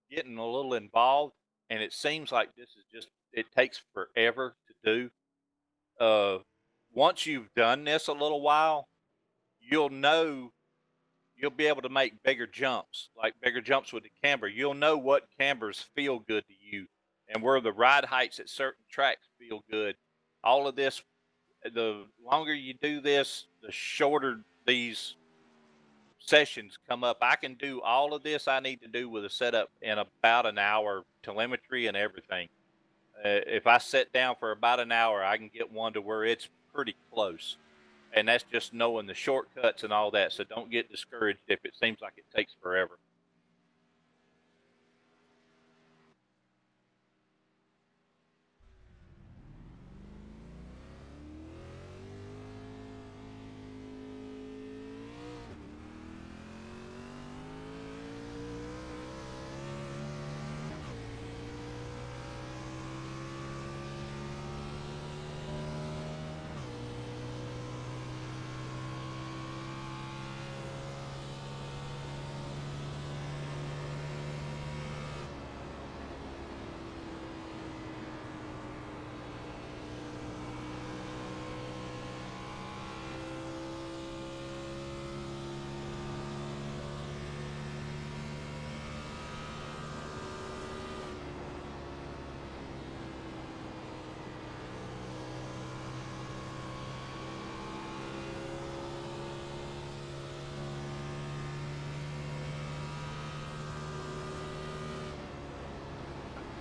getting a little involved, and it seems like this is just, it takes forever to do. Once you've done this a little while, you'll be able to make bigger jumps, like bigger jumps with the camber. You'll know what cambers feel good to you and where the ride heights at certain tracks feel good. All of this, the longer you do this, the shorter these sessions come up. I can do all of this I need to do with a setup in about an hour, telemetry and everything. If I sit down for about an hour, I can get one to where it's pretty close. And that's just knowing the shortcuts and all that. So don't get discouraged if it seems like it takes forever.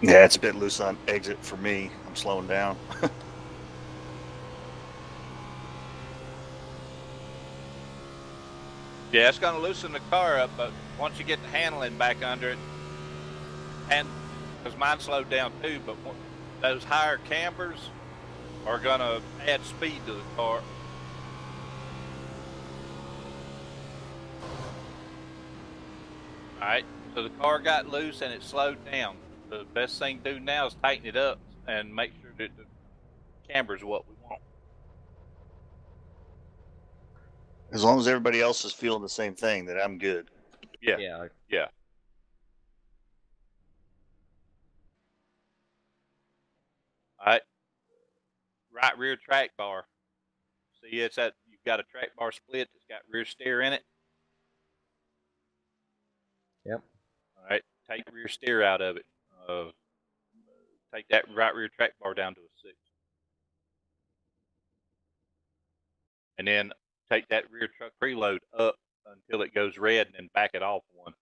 Yeah, it's a bit loose on exit for me. I'm slowing down. Yeah, it's going to loosen the car up, but once you get the handling back under it, and because mine slowed down too, but those higher cambers are going to add speed to the car. All right, so the car got loose and it slowed down. The best thing to do now is tighten it up and make sure that the camber is what we want. As long as everybody else is feeling the same thing, that I'm good. Yeah. Yeah. All right. Right rear track bar. See, it's that you've got a track bar split that's got rear steer in it. Yep. All right. Take rear steer out of it. Take that right rear track bar down to a 6. And then take that rear truck preload up until it goes red and then back it off 1.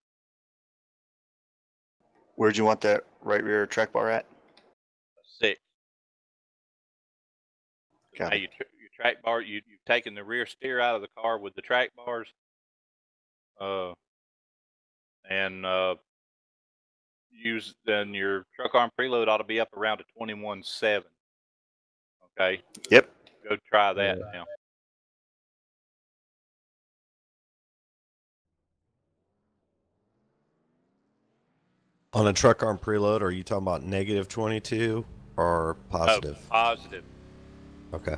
Where'd you want that right rear track bar at? A 6. Got Now it. your track bar, you've taken the rear steer out of the car with the track bars. Then your truck arm preload ought to be up around a 21.7. Okay. Yep. Go try that now. On a truck arm preload, are you talking about negative 22 or positive? Oh, positive. Okay.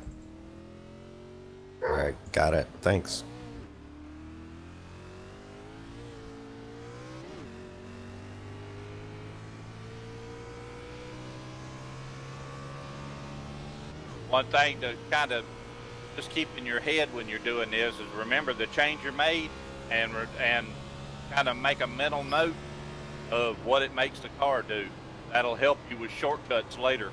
All right, got it. Thanks. One thing to kind of just keep in your head when you're doing this is remember the change you made and kind of make a mental note of what it makes the car do. That'll help you with shortcuts later.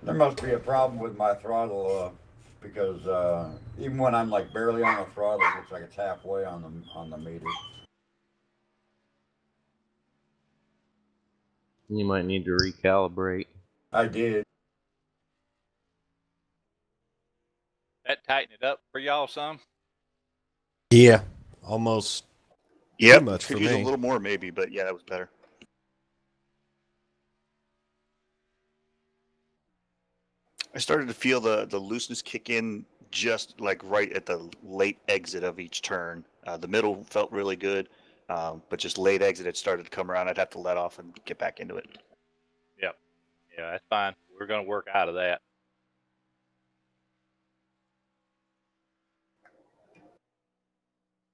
There must be a problem with my throttle, because even when I'm like barely on the throttle, it looks like it's halfway on the meter. You might need to recalibrate. I did. That tighten it up for y'all some? Yeah, almost Yep. too much Could for use a me. little more maybe, but yeah, that was better. I started to feel the looseness kick in just like right at the late exit of each turn. The middle felt really good, but just late exit, it started to come around. I'd have to let off and get back into it. Yep. Yeah, that's fine. We're going to work out of that.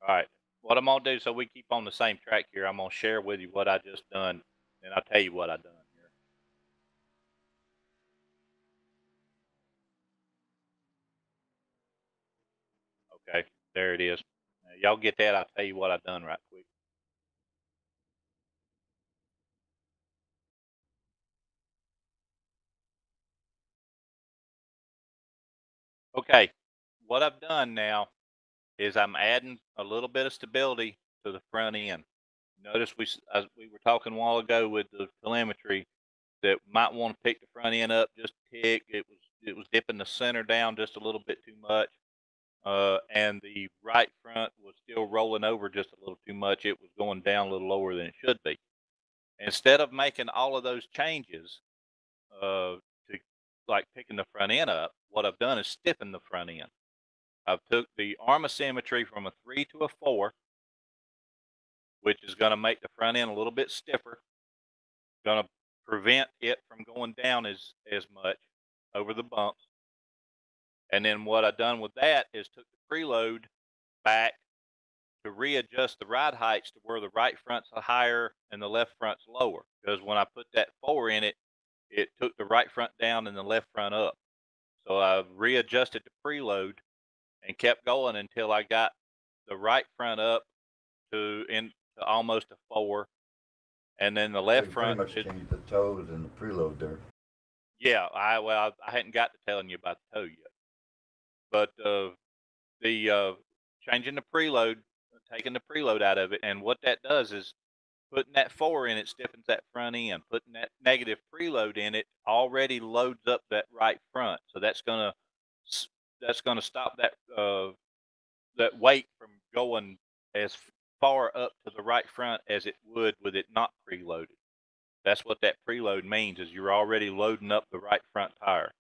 All right. What I'm going to do so we keep on the same track here, I'm going to share with you what I just done, and I'll tell you what I done here. Okay, there it is. Now, y'all get that? I'll tell you what I done right quick. Okay, what I've done now is I'm adding a little bit of stability to the front end. Notice as we were talking a while ago with the telemetry that might want to pick the front end up just a tick. It was dipping the center down just a little bit too much, and the right front was still rolling over just a little too much. It was going down a little lower than it should be. Instead of making all of those changes to like picking the front end up, what I've done is stiffen the front end. I've took the arm asymmetry from a 3 to a 4, which is going to make the front end a little bit stiffer. Going to prevent it from going down as much over the bumps. And then what I've done with that is took the preload back to readjust the ride heights to where the right front's higher and the left front's lower. Because when I put that 4 in it, it took the right front down and the left front up. So I readjusted the preload and kept going until I got the right front up to almost a 4, and then the left We front. pretty much changed the toes and the preload there. Yeah, I hadn't got to telling you about the toe yet, but the changing the preload, taking the preload out of it, and what that does is putting that 4 in it stiffens that front end. Putting that negative preload in it already loads up that right front, so that's gonna stop that that weight from going as far up to the right front as it would with it not preloaded. That's what that preload means, is you're already loading up the right front tire.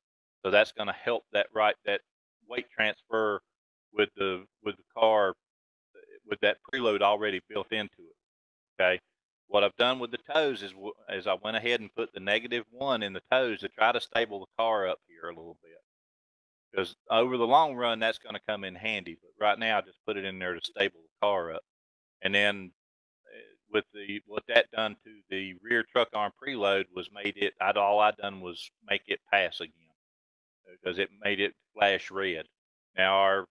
So that's going to help that weight transfer with the car with that preload already built into it. Okay. What I've done with the toes is I went ahead and put the -1 in the toes to try to stable the car up here a little bit. Because over the long run, that's going to come in handy. But right now, I just put it in there to stable the car up. And then with what that done to the rear truck arm preload was all I done was make it pass again, because it made it flash red. Now our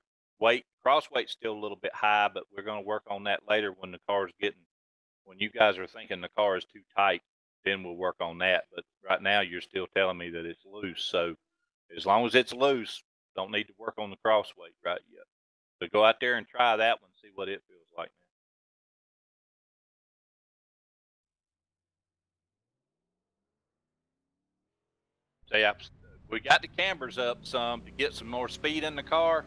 cross weight's still a little bit high, but we're going to work on that later when when you guys are thinking the car is too tight, then we'll work on that. But right now you're still telling me that it's loose. So as long as it's loose, don't need to work on the cross weight right yet. So go out there and try that one, see what it feels like. See, we got the cambers up some to get some more speed in the car.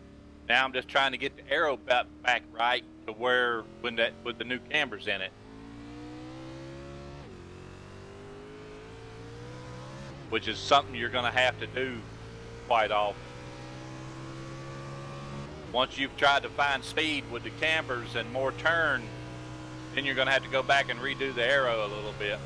Now I'm just trying to get the aero back right to where with the new cambers in it, which is something you're going to have to do quite often. Once you've tried to find speed with the cambers and more turn, then you're going to have to go back and redo the aero a little bit.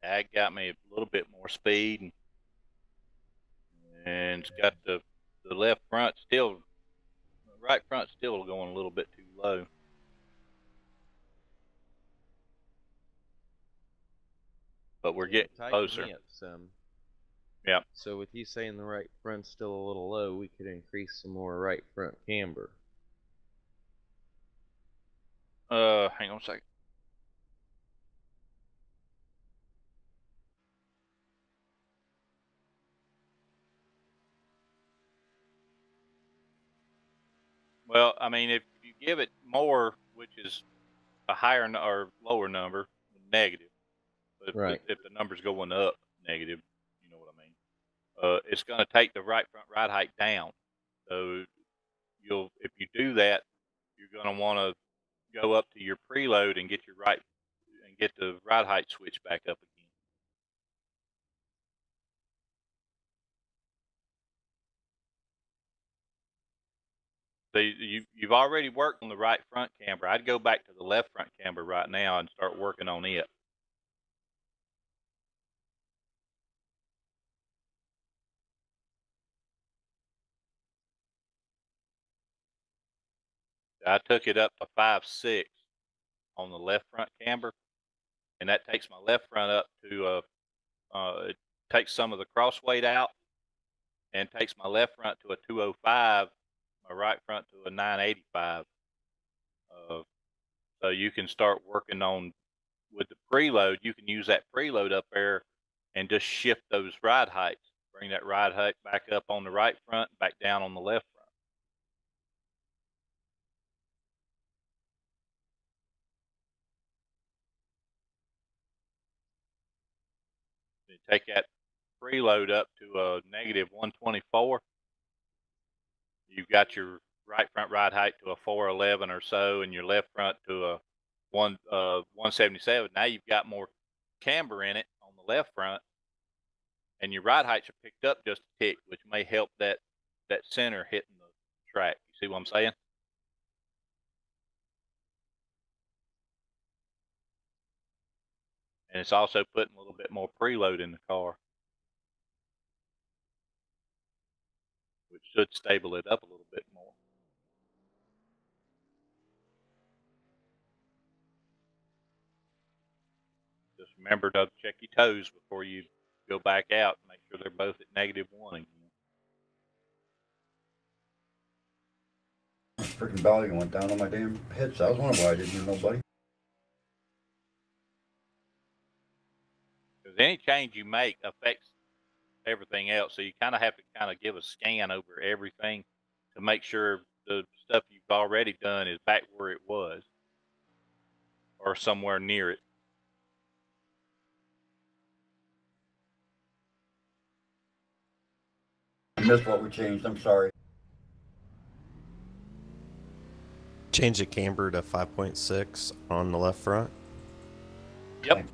That got me a little bit more speed, and it's got the left front still, the right front still going a little bit too low. But we're getting Tighten closer. me up some. Yeah. So with you saying the right front's still a little low, we could increase some more right front camber. Hang on a second. Well, I mean, if you give it more, which is a higher or lower number, negative. But Right. if the number's going up negative, you know what I mean. It's going to take the right front ride height down. So if you do that, you're going to want to go up to your preload and get the ride height switch back up again. So you've already worked on the right front camber. I'd go back to the left front camber right now and start working on it. I took it up to 5.6 on the left front camber, and that takes my left front up to it takes some of the cross weight out, and takes my left front to a 205, my right front to a 985. So you can start working on with the preload. You can use that preload up there and just shift those ride heights. Bring that ride height back up on the right front, back down on the left front. You take that preload up to a negative 124. You've got your right front ride height to a 411 or so, and your left front to a 177. Now you've got more camber in it on the left front, and your ride heights are picked up just a tick, which may help that center hitting the track. You see what I'm saying? And it's also putting a little bit more preload in the car, which should stable it up a little bit more. Just remember to check your toes before you go back out and make sure they're both at -1 again. Freaking belly went down on my damn head, so I was wondering why I didn't hear nobody. Because any change you make affects everything else, so you kind of have to give a scan over everything to make sure the stuff you've already done is back where it was or somewhere near it. I missed what we changed. I'm sorry. Change the camber to 5.6 on the left front. Yep.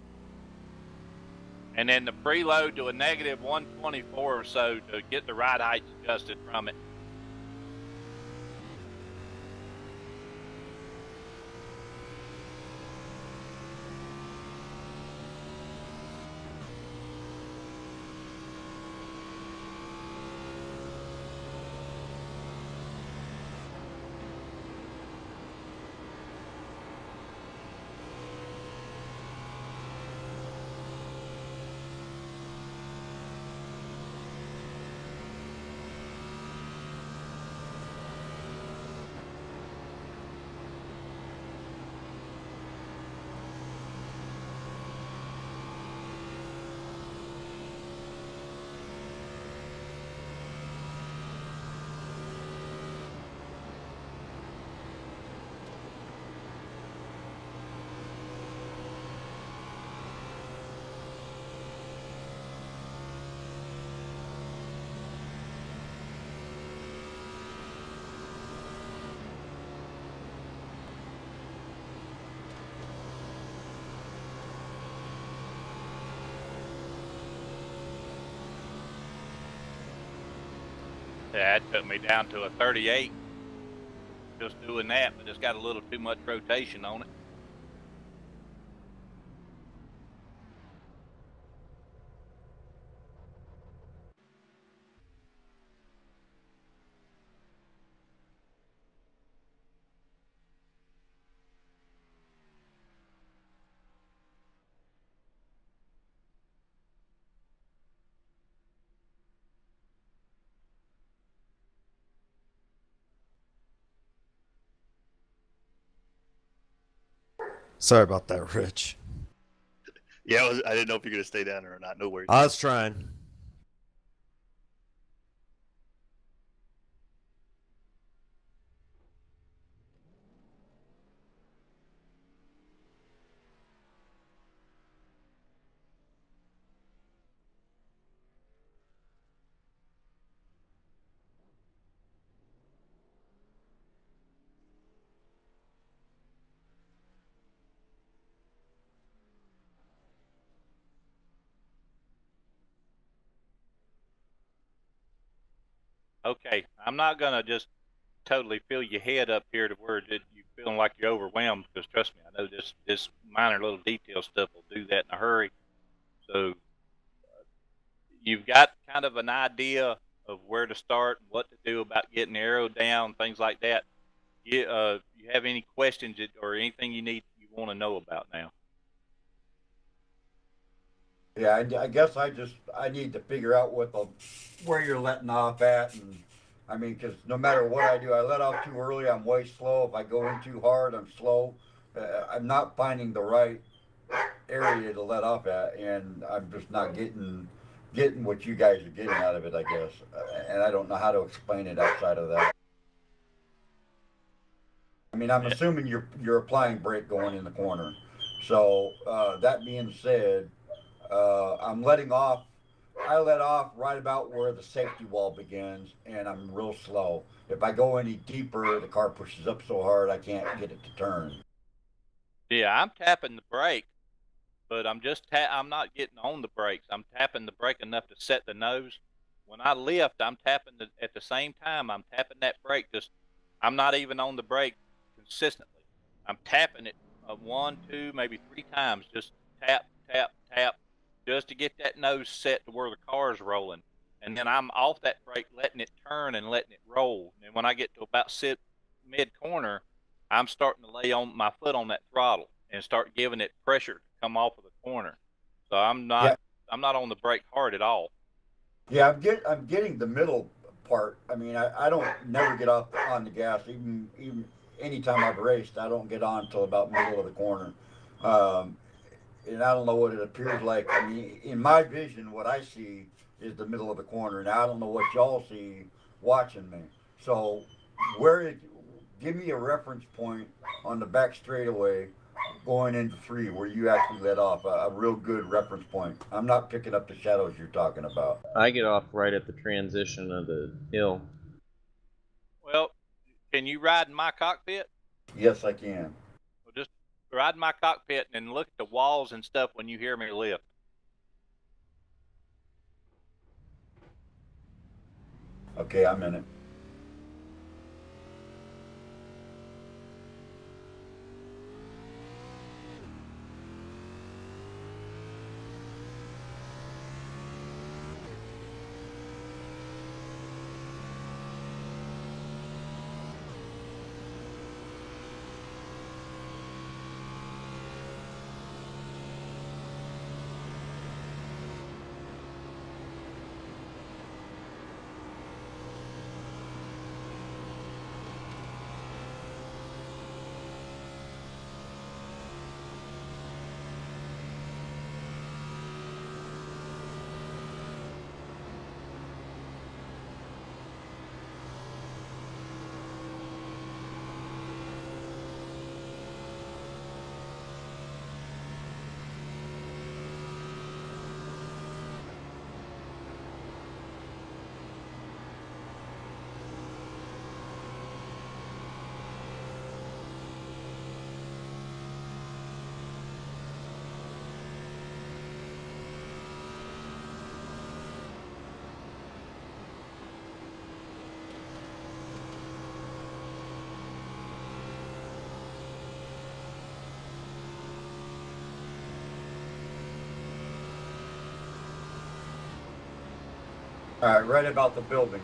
And then the preload to a negative 124 or so to get the ride heights adjusted from it. Yeah, it took me down to a 38 just doing that, but it's got a little too much rotation on it. Sorry about that, Rich. Yeah, I didn't know if you're gonna stay down there or not. No worries. I was trying. Okay, I'm not gonna just totally fill your head up here to where you feeling like you're overwhelmed. Because trust me, I know this minor little detail stuff will do that in a hurry. So you've got kind of an idea of where to start, and what to do about getting the arrow down, things like that. You have any questions or anything you want to know about now? Yeah, I guess I need to figure out where you're letting off at, and I mean, because no matter what I do, I let off too early, I'm way slow. If I go in too hard, I'm slow. I'm not finding the right area to let off at, and I'm just not getting what you guys are getting out of it, I guess. And I don't know how to explain it outside of that. I mean, I'm assuming you're applying brake going in the corner. So that being said, I'm letting off. I let off right about where the safety wall begins, and I'm real slow. If I go any deeper, the car pushes up so hard I can't get it to turn. Yeah, I'm tapping the brake, but I'm not getting on the brakes. I'm tapping the brake enough to set the nose. When I lift, I'm tapping at the same time. I'm tapping that brake. I'm not even on the brake consistently. I'm tapping it 1, 2, maybe 3 times. Just tap, tap, tap, just to get that nose set to where the car's rolling. And then I'm off that brake, letting it turn and letting it roll. And when I get to about mid corner, I'm starting to lay on my foot on that throttle and start giving it pressure to come off of the corner. So I'm not on the brake hard at all. Yeah, I'm getting the middle part. I mean, I don't never get off on the gas. Even anytime I've raced, I don't get on until about middle of the corner. And I don't know what it appears like. I mean, in my vision, what I see is the middle of the corner, and I don't know what y'all see watching me. So, give me a reference point on the back straightaway going into 3 where you actually let off a real good reference point. I'm not picking up the shadows you're talking about. I get off right at the transition of the hill. Well, can you ride in my cockpit? Yes, I can. Well, just ride in my cockpit and look at the walls and stuff when you hear me lift. Okay, I'm in it. All right, right about the building.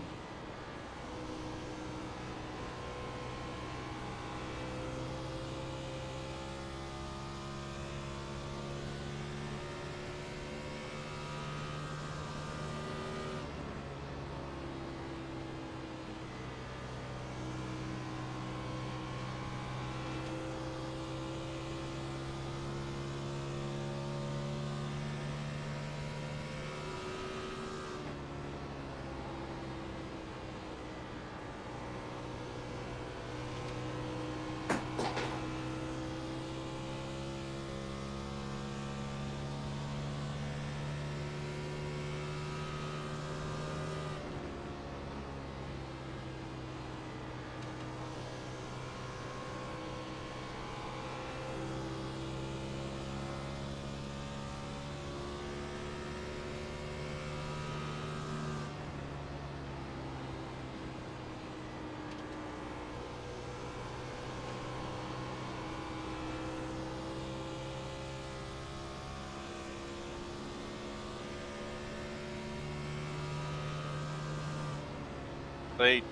See,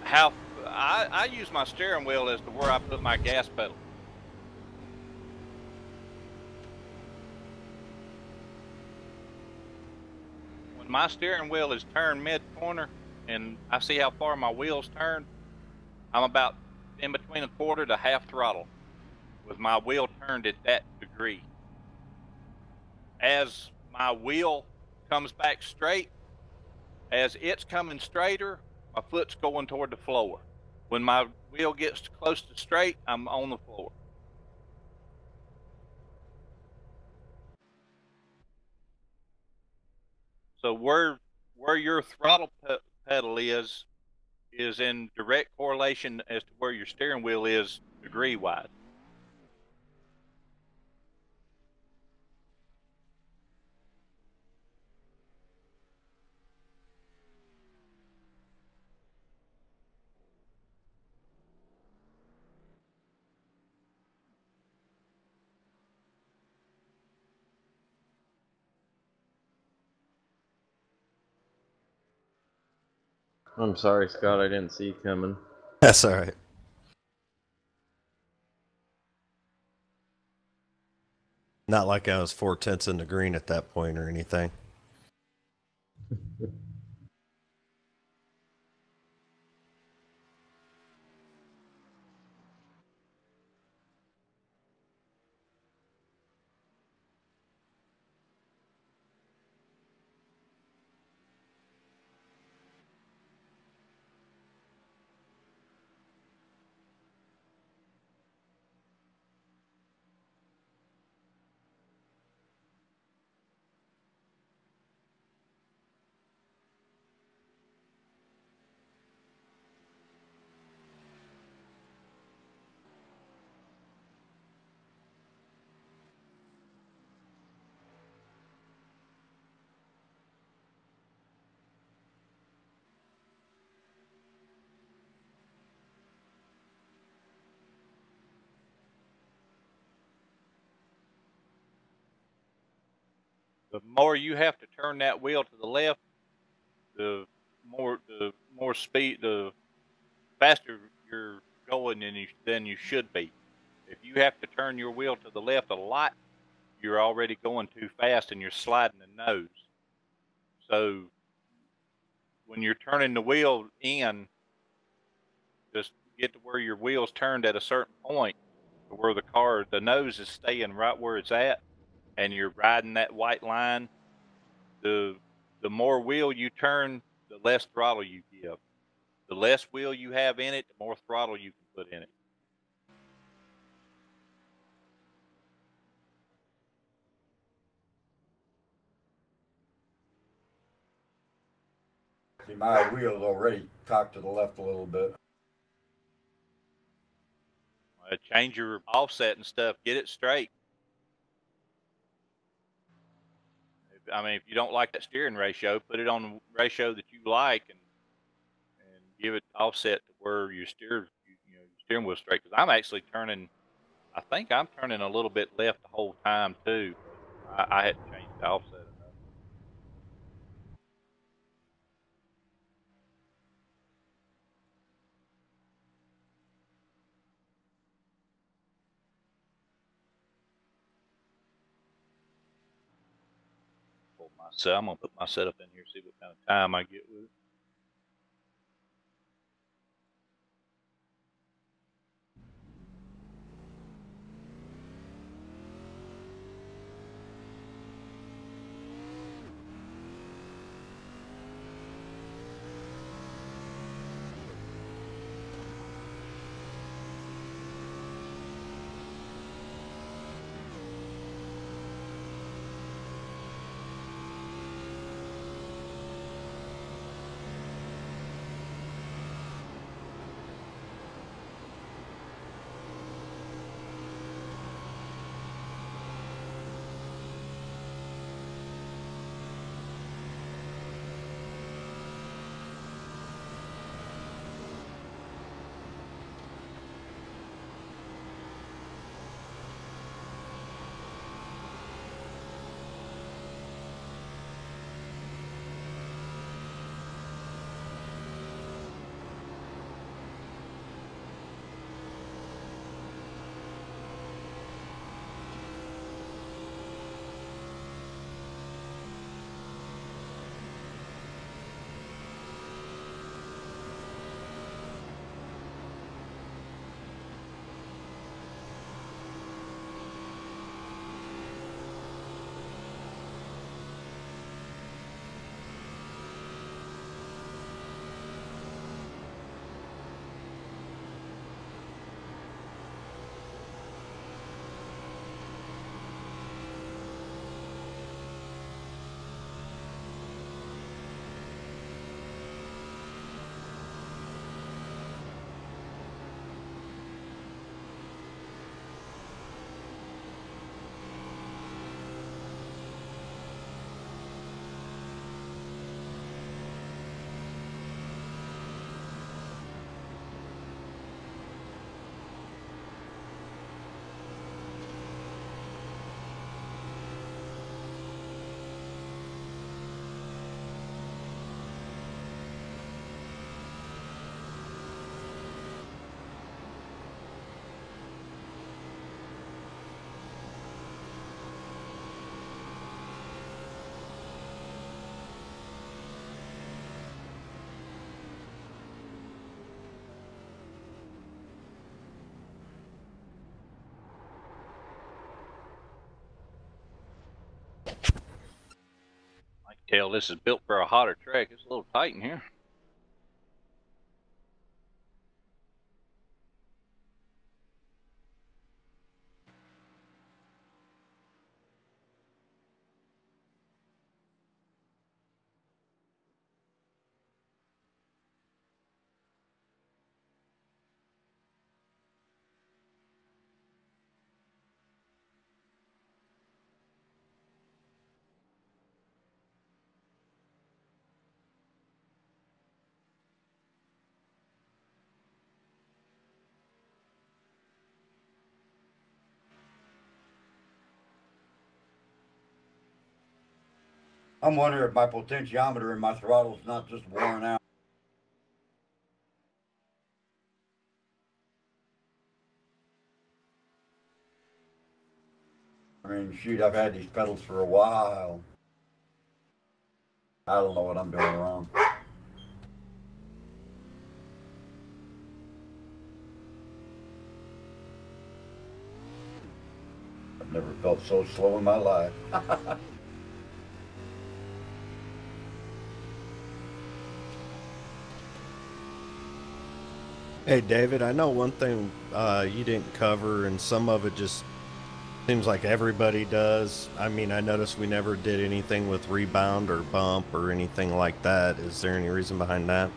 how I use my steering wheel as to where I put my gas pedal. When my steering wheel is turned mid-corner and I see how far my wheel's turned, I'm about in between a quarter to half throttle with my wheel turned at that degree. As my wheel comes back straight, as it's coming straighter, my foot's going toward the floor. When my wheel gets close to straight, I'm on the floor. So where your throttle pedal is in direct correlation as to where your steering wheel is degree wise. I'm sorry, Scott. I didn't see you coming. That's all right. Not like I was 4/10 in the green at that point or anything. The more you have to turn that wheel to the left, the more speed, the faster you're going than you should be. If you have to turn your wheel to the left a lot, you're already going too fast and you're sliding the nose. So when you're turning the wheel in, just get to where your wheel's turned at a certain point to where the nose is staying right where it's at, and you're riding that white line. The more wheel you turn, the less throttle you give. The less wheel you have in it, the more throttle you can put in it. See, my wheel's already cocked to the left a little bit. Change your offset and stuff. Get it straight. I mean, if you don't like that steering ratio, put it on the ratio that you like, and give it offset to where your your steering wheel straight. Because I'm actually turning. I think I'm turning a little bit left the whole time too. I had to change the offset enough. I'm gonna put my setup in here, see what kind of time I get with it. tell this is built for a hotter track. It's a little tight in here. I'm wondering if my potentiometer in my throttle's not just worn out. I mean, shoot, I've had these pedals for a while. I don't know what I'm doing wrong. I've never felt so slow in my life. Hey, David, I know one thing you didn't cover, and some of it just seems like everybody does. I mean, I noticed we never did anything with rebound or bump or anything like that. Is there any reason behind that?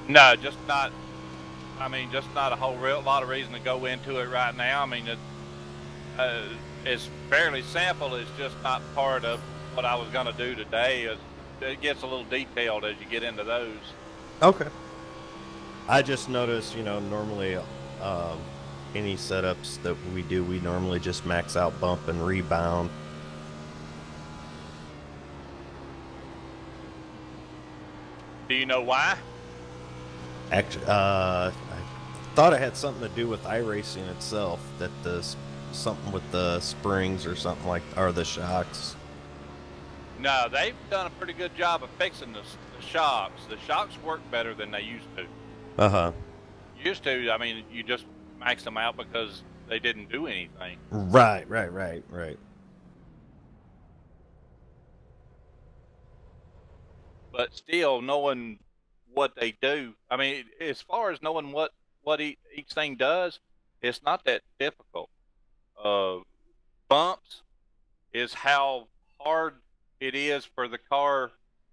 No, just not. I mean, just not a whole lot of reason to go into it right now. I mean, it's fairly simple. It's just not part of what I was going to do today. It gets a little detailed as you get into those. Okay. I just noticed, normally any setups that we do, we normally just max out bump and rebound. Do you know why? Actually, I thought it had something to do with iRacing itself, that something with the springs or something like, or the shocks. No, they've done a pretty good job of fixing the shocks. The shocks work better than they used to. Uh-huh. Used to, I mean, you just maxed them out because they didn't do anything. Right. But still, knowing what they do, I mean, as far as knowing what each thing does, it's not that difficult. Bumps is how hard it is for the car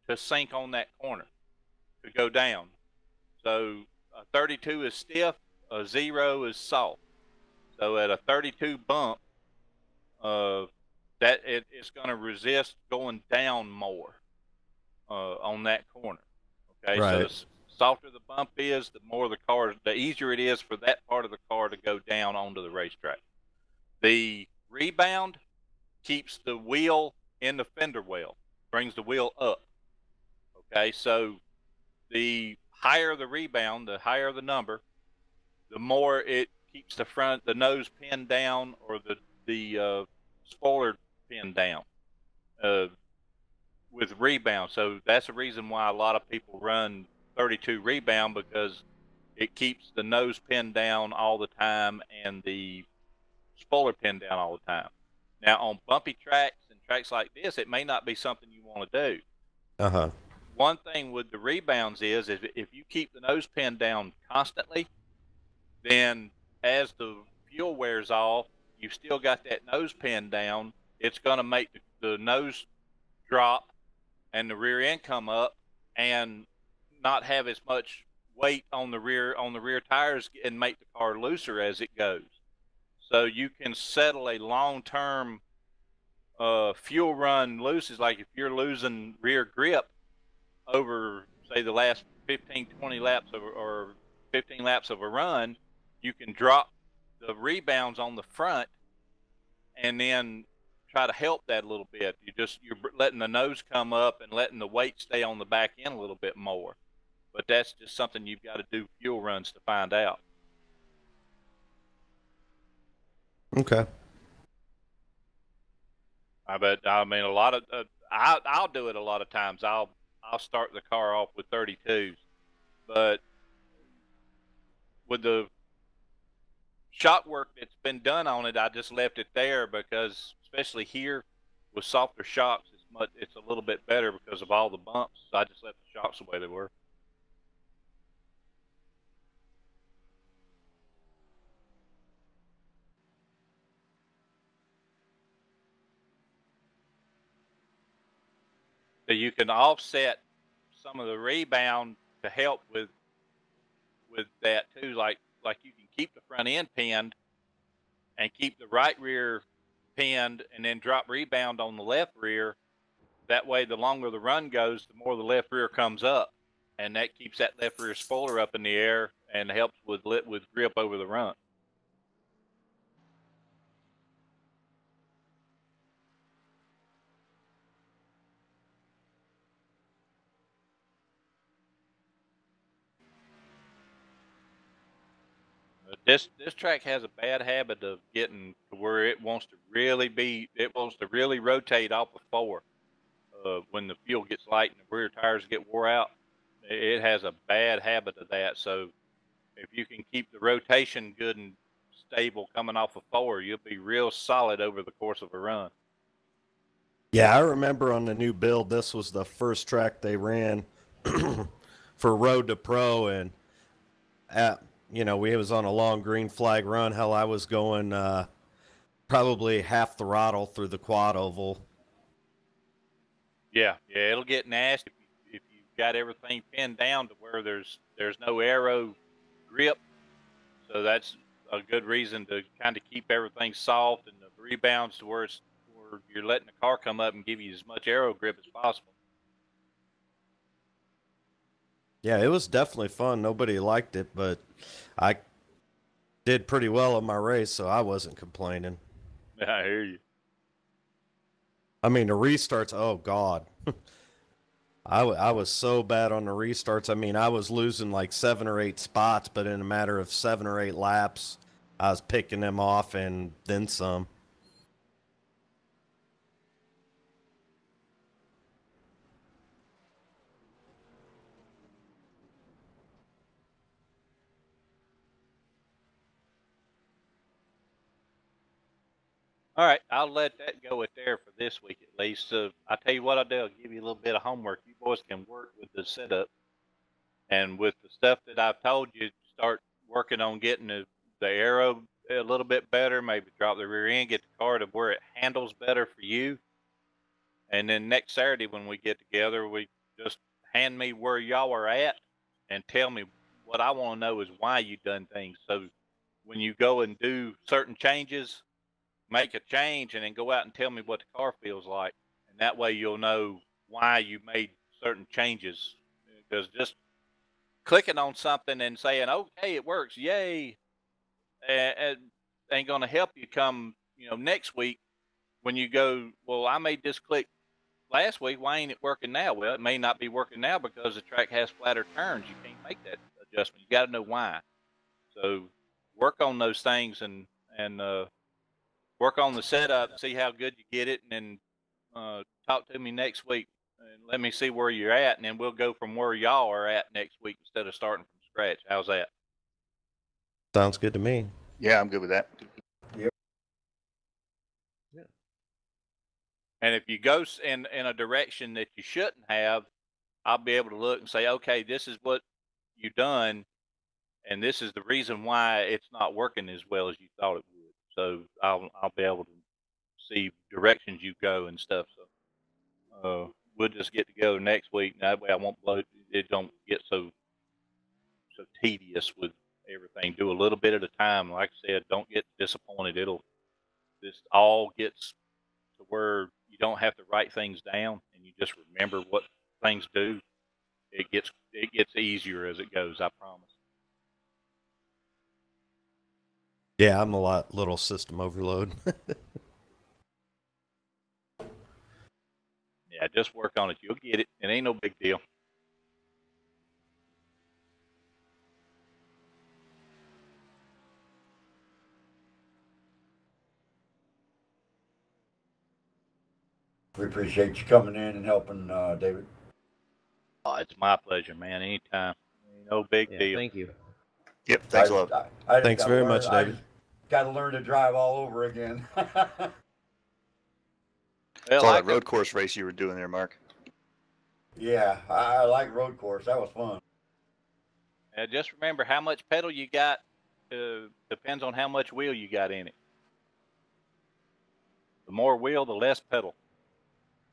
to sink on that corner, to go down. So a 32 is stiff, a 0 is soft. So at a 32 bump, it's going to resist going down more on that corner. Okay, right. So the softer the bump is, the easier it is for that part of the car to go down onto the racetrack. The rebound keeps the wheel in the fender well, brings the wheel up. Okay, so the higher the rebound, the higher the number, the more it keeps the nose pinned down, or the spoiler pinned down with rebound. So that's the reason why a lot of people run 32 rebound, because it keeps the nose pinned down all the time and the spoiler pinned down all the time. Now on bumpy tracks and tracks like this, it may not be something you want to do. Uh-huh. One thing with the rebounds is if you keep the nose pinned down constantly, then as the fuel wears off, you've still got that nose pinned down. It's going to make the nose drop and the rear end come up, and not have as much weight on the rear tires, and make the car looser as it goes. So you can settle a long-term fuel run looses, like if you're losing rear grip over, say, the last 15-20 laps or 15 laps of a run, you can drop the rebounds on the front and then try to help that a little bit. You're letting the nose come up and letting the weight stay on the back end a little bit more. But that's just something you've got to do fuel runs to find out. Okay. I mean, a lot of I'll do it a lot of times. I'll start the car off with 32s, but with the shock work that's been done on it, I just left it there, because especially here with softer shocks, it's it's a little bit better because of all the bumps. So I just left the shocks the way they were. So you can offset some of the rebound to help with that too. Like you can keep the front end pinned and keep the right rear pinned, and then drop rebound on the left rear. That way, the longer the run goes, the more the left rear comes up, and that keeps that left rear spoiler up in the air and helps with grip over the run. This track has a bad habit of getting to where it wants to really rotate off the four. When the fuel gets light and the rear tires get wore out, it has a bad habit of that. So if you can keep the rotation good and stable coming off a four, you'll be real solid over the course of a run. Yeah, I remember on the new build, this was the first track they ran for Road to Pro, and we was on a long green flag run. Hell, I was going probably half throttle through the quad oval. Yeah, it'll get nasty if you've got everything pinned down to where there's no aero grip. So that's a good reason to kind of keep everything soft and the rebounds to where you're letting the car come up and give you as much aero grip as possible. Yeah, it was definitely fun. Nobody liked it, but I did pretty well in my race, so I wasn't complaining. Yeah, I hear you. I mean, the restarts, oh, God. I was so bad on the restarts. I mean, I was losing like 7 or 8 spots, but in a matter of 7 or 8 laps, I was picking them off and then some. All right, I'll let that go at there for this week at least. So I'll tell you what I'll do. I'll give you a little bit of homework. You boys can work with the setup. And with the stuff that I've told you, start working on getting the aero a little bit better, maybe drop the rear end, get the car to where it handles better for you. And then next Saturday when we get together, we just hand me where y'all are at and tell me what I want to know is why you've done things. So when you go and do certain changes, make a change and then go out and tell me what the car feels like. And that way you'll know why you made certain changes. Because just clicking on something and saying, okay, it works, yay, ain't going to help you come, next week when you go, well, I made this click last week. Why ain't it working now? Well, it may not be working now because the track has flatter turns. You can't make that adjustment. You got to know why. So work on those things and work on the setup, see how good you get it, and then talk to me next week and let me see where you're at, and then we'll go from where y'all are at next week instead of starting from scratch. How's that? Sounds good to me. Yeah, I'm good with that. Yep. Yeah. And if you go in a direction that you shouldn't have, I'll be able to look and say, okay, this is what you've done, and this is the reason why it's not working as well as you thought it would. So I'll be able to see directions you go and stuff. So we'll just get together next week. And that way I won't it don't get so tedious with everything. Do a little bit at a time. Like I said, don't get disappointed. This all gets to where you don't have to write things down and you just remember what things do. It gets easier as it goes, I promise. Yeah, I'm a little system overload. Yeah, just work on it. You'll get it. It ain't no big deal. We appreciate you coming in and helping, David. Oh, it's my pleasure, man. Anytime. Ain't no big deal. Thank you. Yep, thanks a lot. Thanks very much, David. Got to learn to drive all over again. Well, Saw like that road course race you were doing there, Mark. Yeah, I like road course. That was fun. just remember how much pedal you got depends on how much wheel you got in it. The more wheel, the less pedal.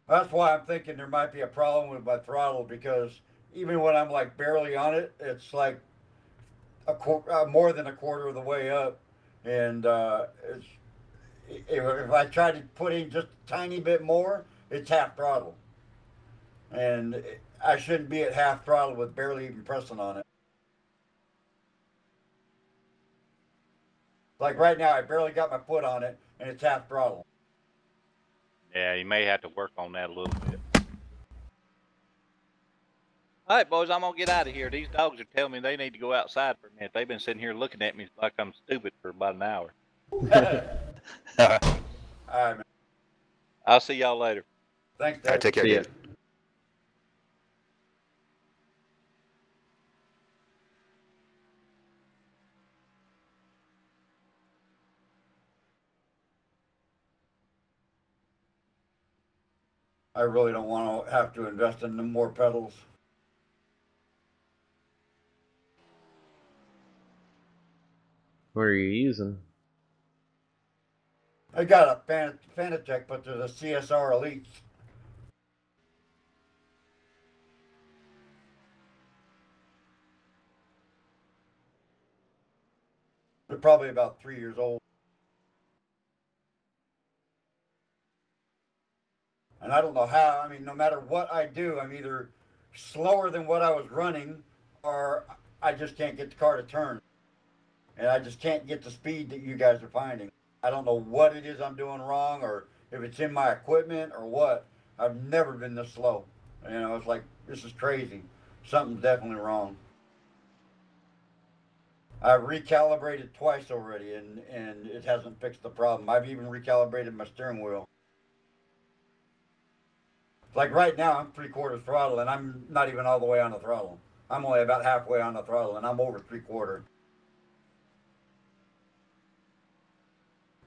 That's why I'm thinking there might be a problem with my throttle, because even when I'm like barely on it, it's like more than a quarter of the way up, and if I try to put in just a tiny bit more, it's half throttle, and I shouldn't be at half throttle with barely even pressing on it. Like right now, I barely got my foot on it, and it's half throttle. Yeah, you may have to work on that a little bit. All right, boys, I'm going to get out of here. These dogs are telling me they need to go outside for a minute. They've been sitting here looking at me like I'm stupid for about an hour. All right, man. I'll see y'all later. Thanks, All right, Dave. take care, See ya. Dave. I really don't want to have to invest in more pedals. What are you using? I got a Fanatec, but they're the CSR Elites. They're probably about 3 years old. And I don't know how. I mean, no matter what I do, I'm either slower than what I was running, or I just can't get the car to turn. And I just can't get the speed that you guys are finding. I don't know what it is I'm doing wrong, or if it's in my equipment or what. I've never been this slow. You know, it's like, this is crazy. Something's definitely wrong. I've recalibrated twice already, and it hasn't fixed the problem. I've even recalibrated my steering wheel. Like right now, I'm 3/4 throttle, and I'm not even all the way on the throttle. I'm only about halfway on the throttle, and I'm over 3/4.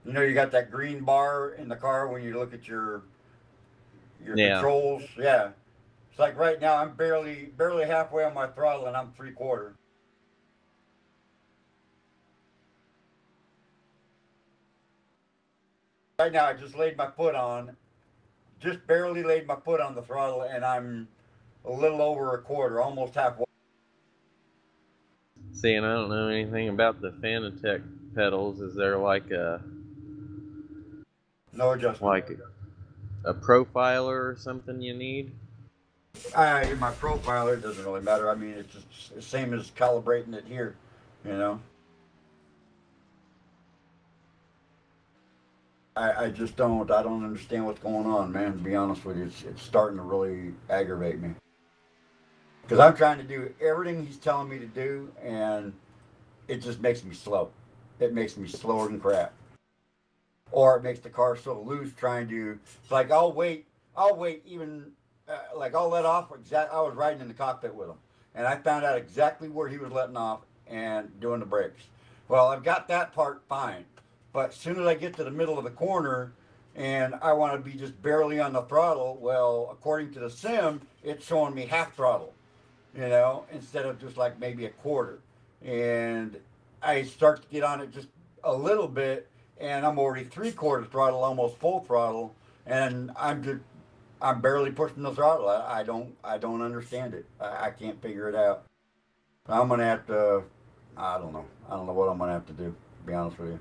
You know, you got that green bar in the car when you look at your Yeah. controls. Yeah, it's like right now I'm barely halfway on my throttle, and I'm 3/4. Right now, I just laid my foot on, just barely laid my foot on the throttle, and I'm a little over a quarter, almost halfway. See, and I don't know anything about the Fanatec pedals. Is there like No adjustment. a profiler or something you need? In my profiler, it doesn't really matter. I mean, it's just the same as calibrating it here, you know. I just don't. I don't understand what's going on, man. To be honest with you, it's starting to really aggravate me. Because I'm trying to do everything he's telling me to do, and it just makes me slow. It makes me slower than crap. Or it makes the car so loose trying to. It's like I'll wait even. Like I'll let off. I was riding in the cockpit with him, and I found out exactly where he was letting off and doing the brakes. Well, I've got that part fine, but as soon as I get to the middle of the corner, and I want to be just barely on the throttle, well, according to the sim, it's showing me half throttle, you know, instead of just like maybe a quarter. And I start to get on it just a little bit, and I'm already 3/4 throttle, almost full throttle, and I'm barely pushing the throttle. I don't understand it. I can't figure it out. I'm gonna have to. I don't know. I don't know what I'm gonna have to do. To be honest with you.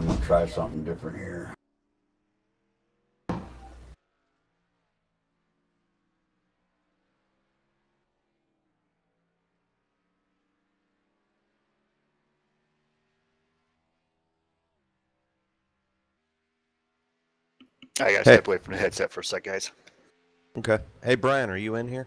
I'm gonna try something different here. I gotta step away from the headset for a sec, guys. Okay. Hey, Brian, are you in here?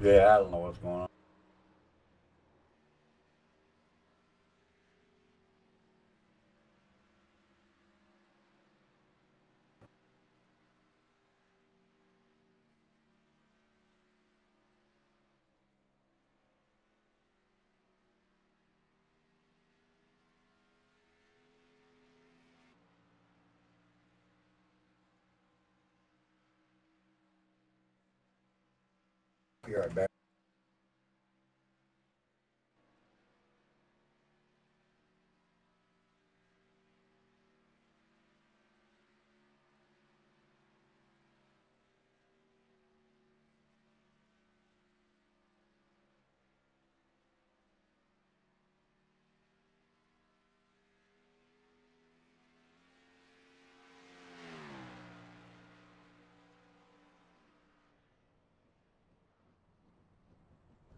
Yeah, I don't know what's going on. Be right back.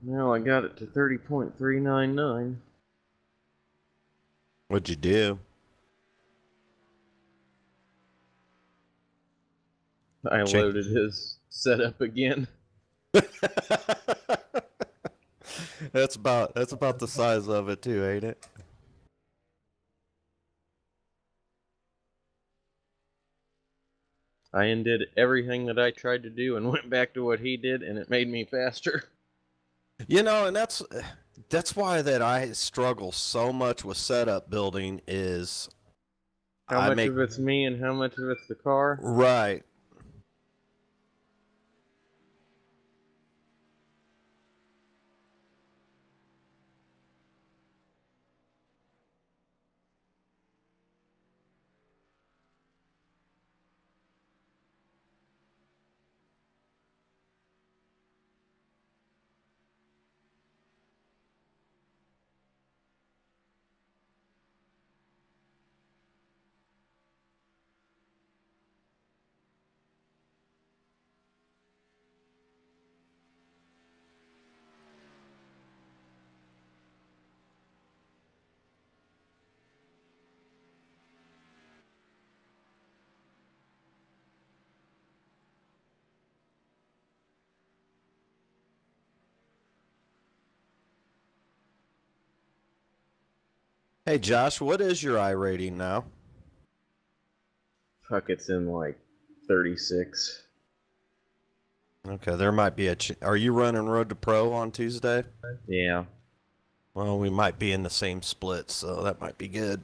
Well, I got it to 30.399. What'd you do? I Check. loaded his setup again. That's about the size of it too, ain't it? I undid everything that I tried to do and went back to what he did, and it made me faster. You know, and that's why that I struggle so much with setup building is How much of it's me and how much of it's the car? right. Hey Josh, what is your I rating now? Fuck, it's in like 36. Okay, there might be are you running Road to Pro on Tuesday? Yeah. Well, we might be in the same split, so that might be good.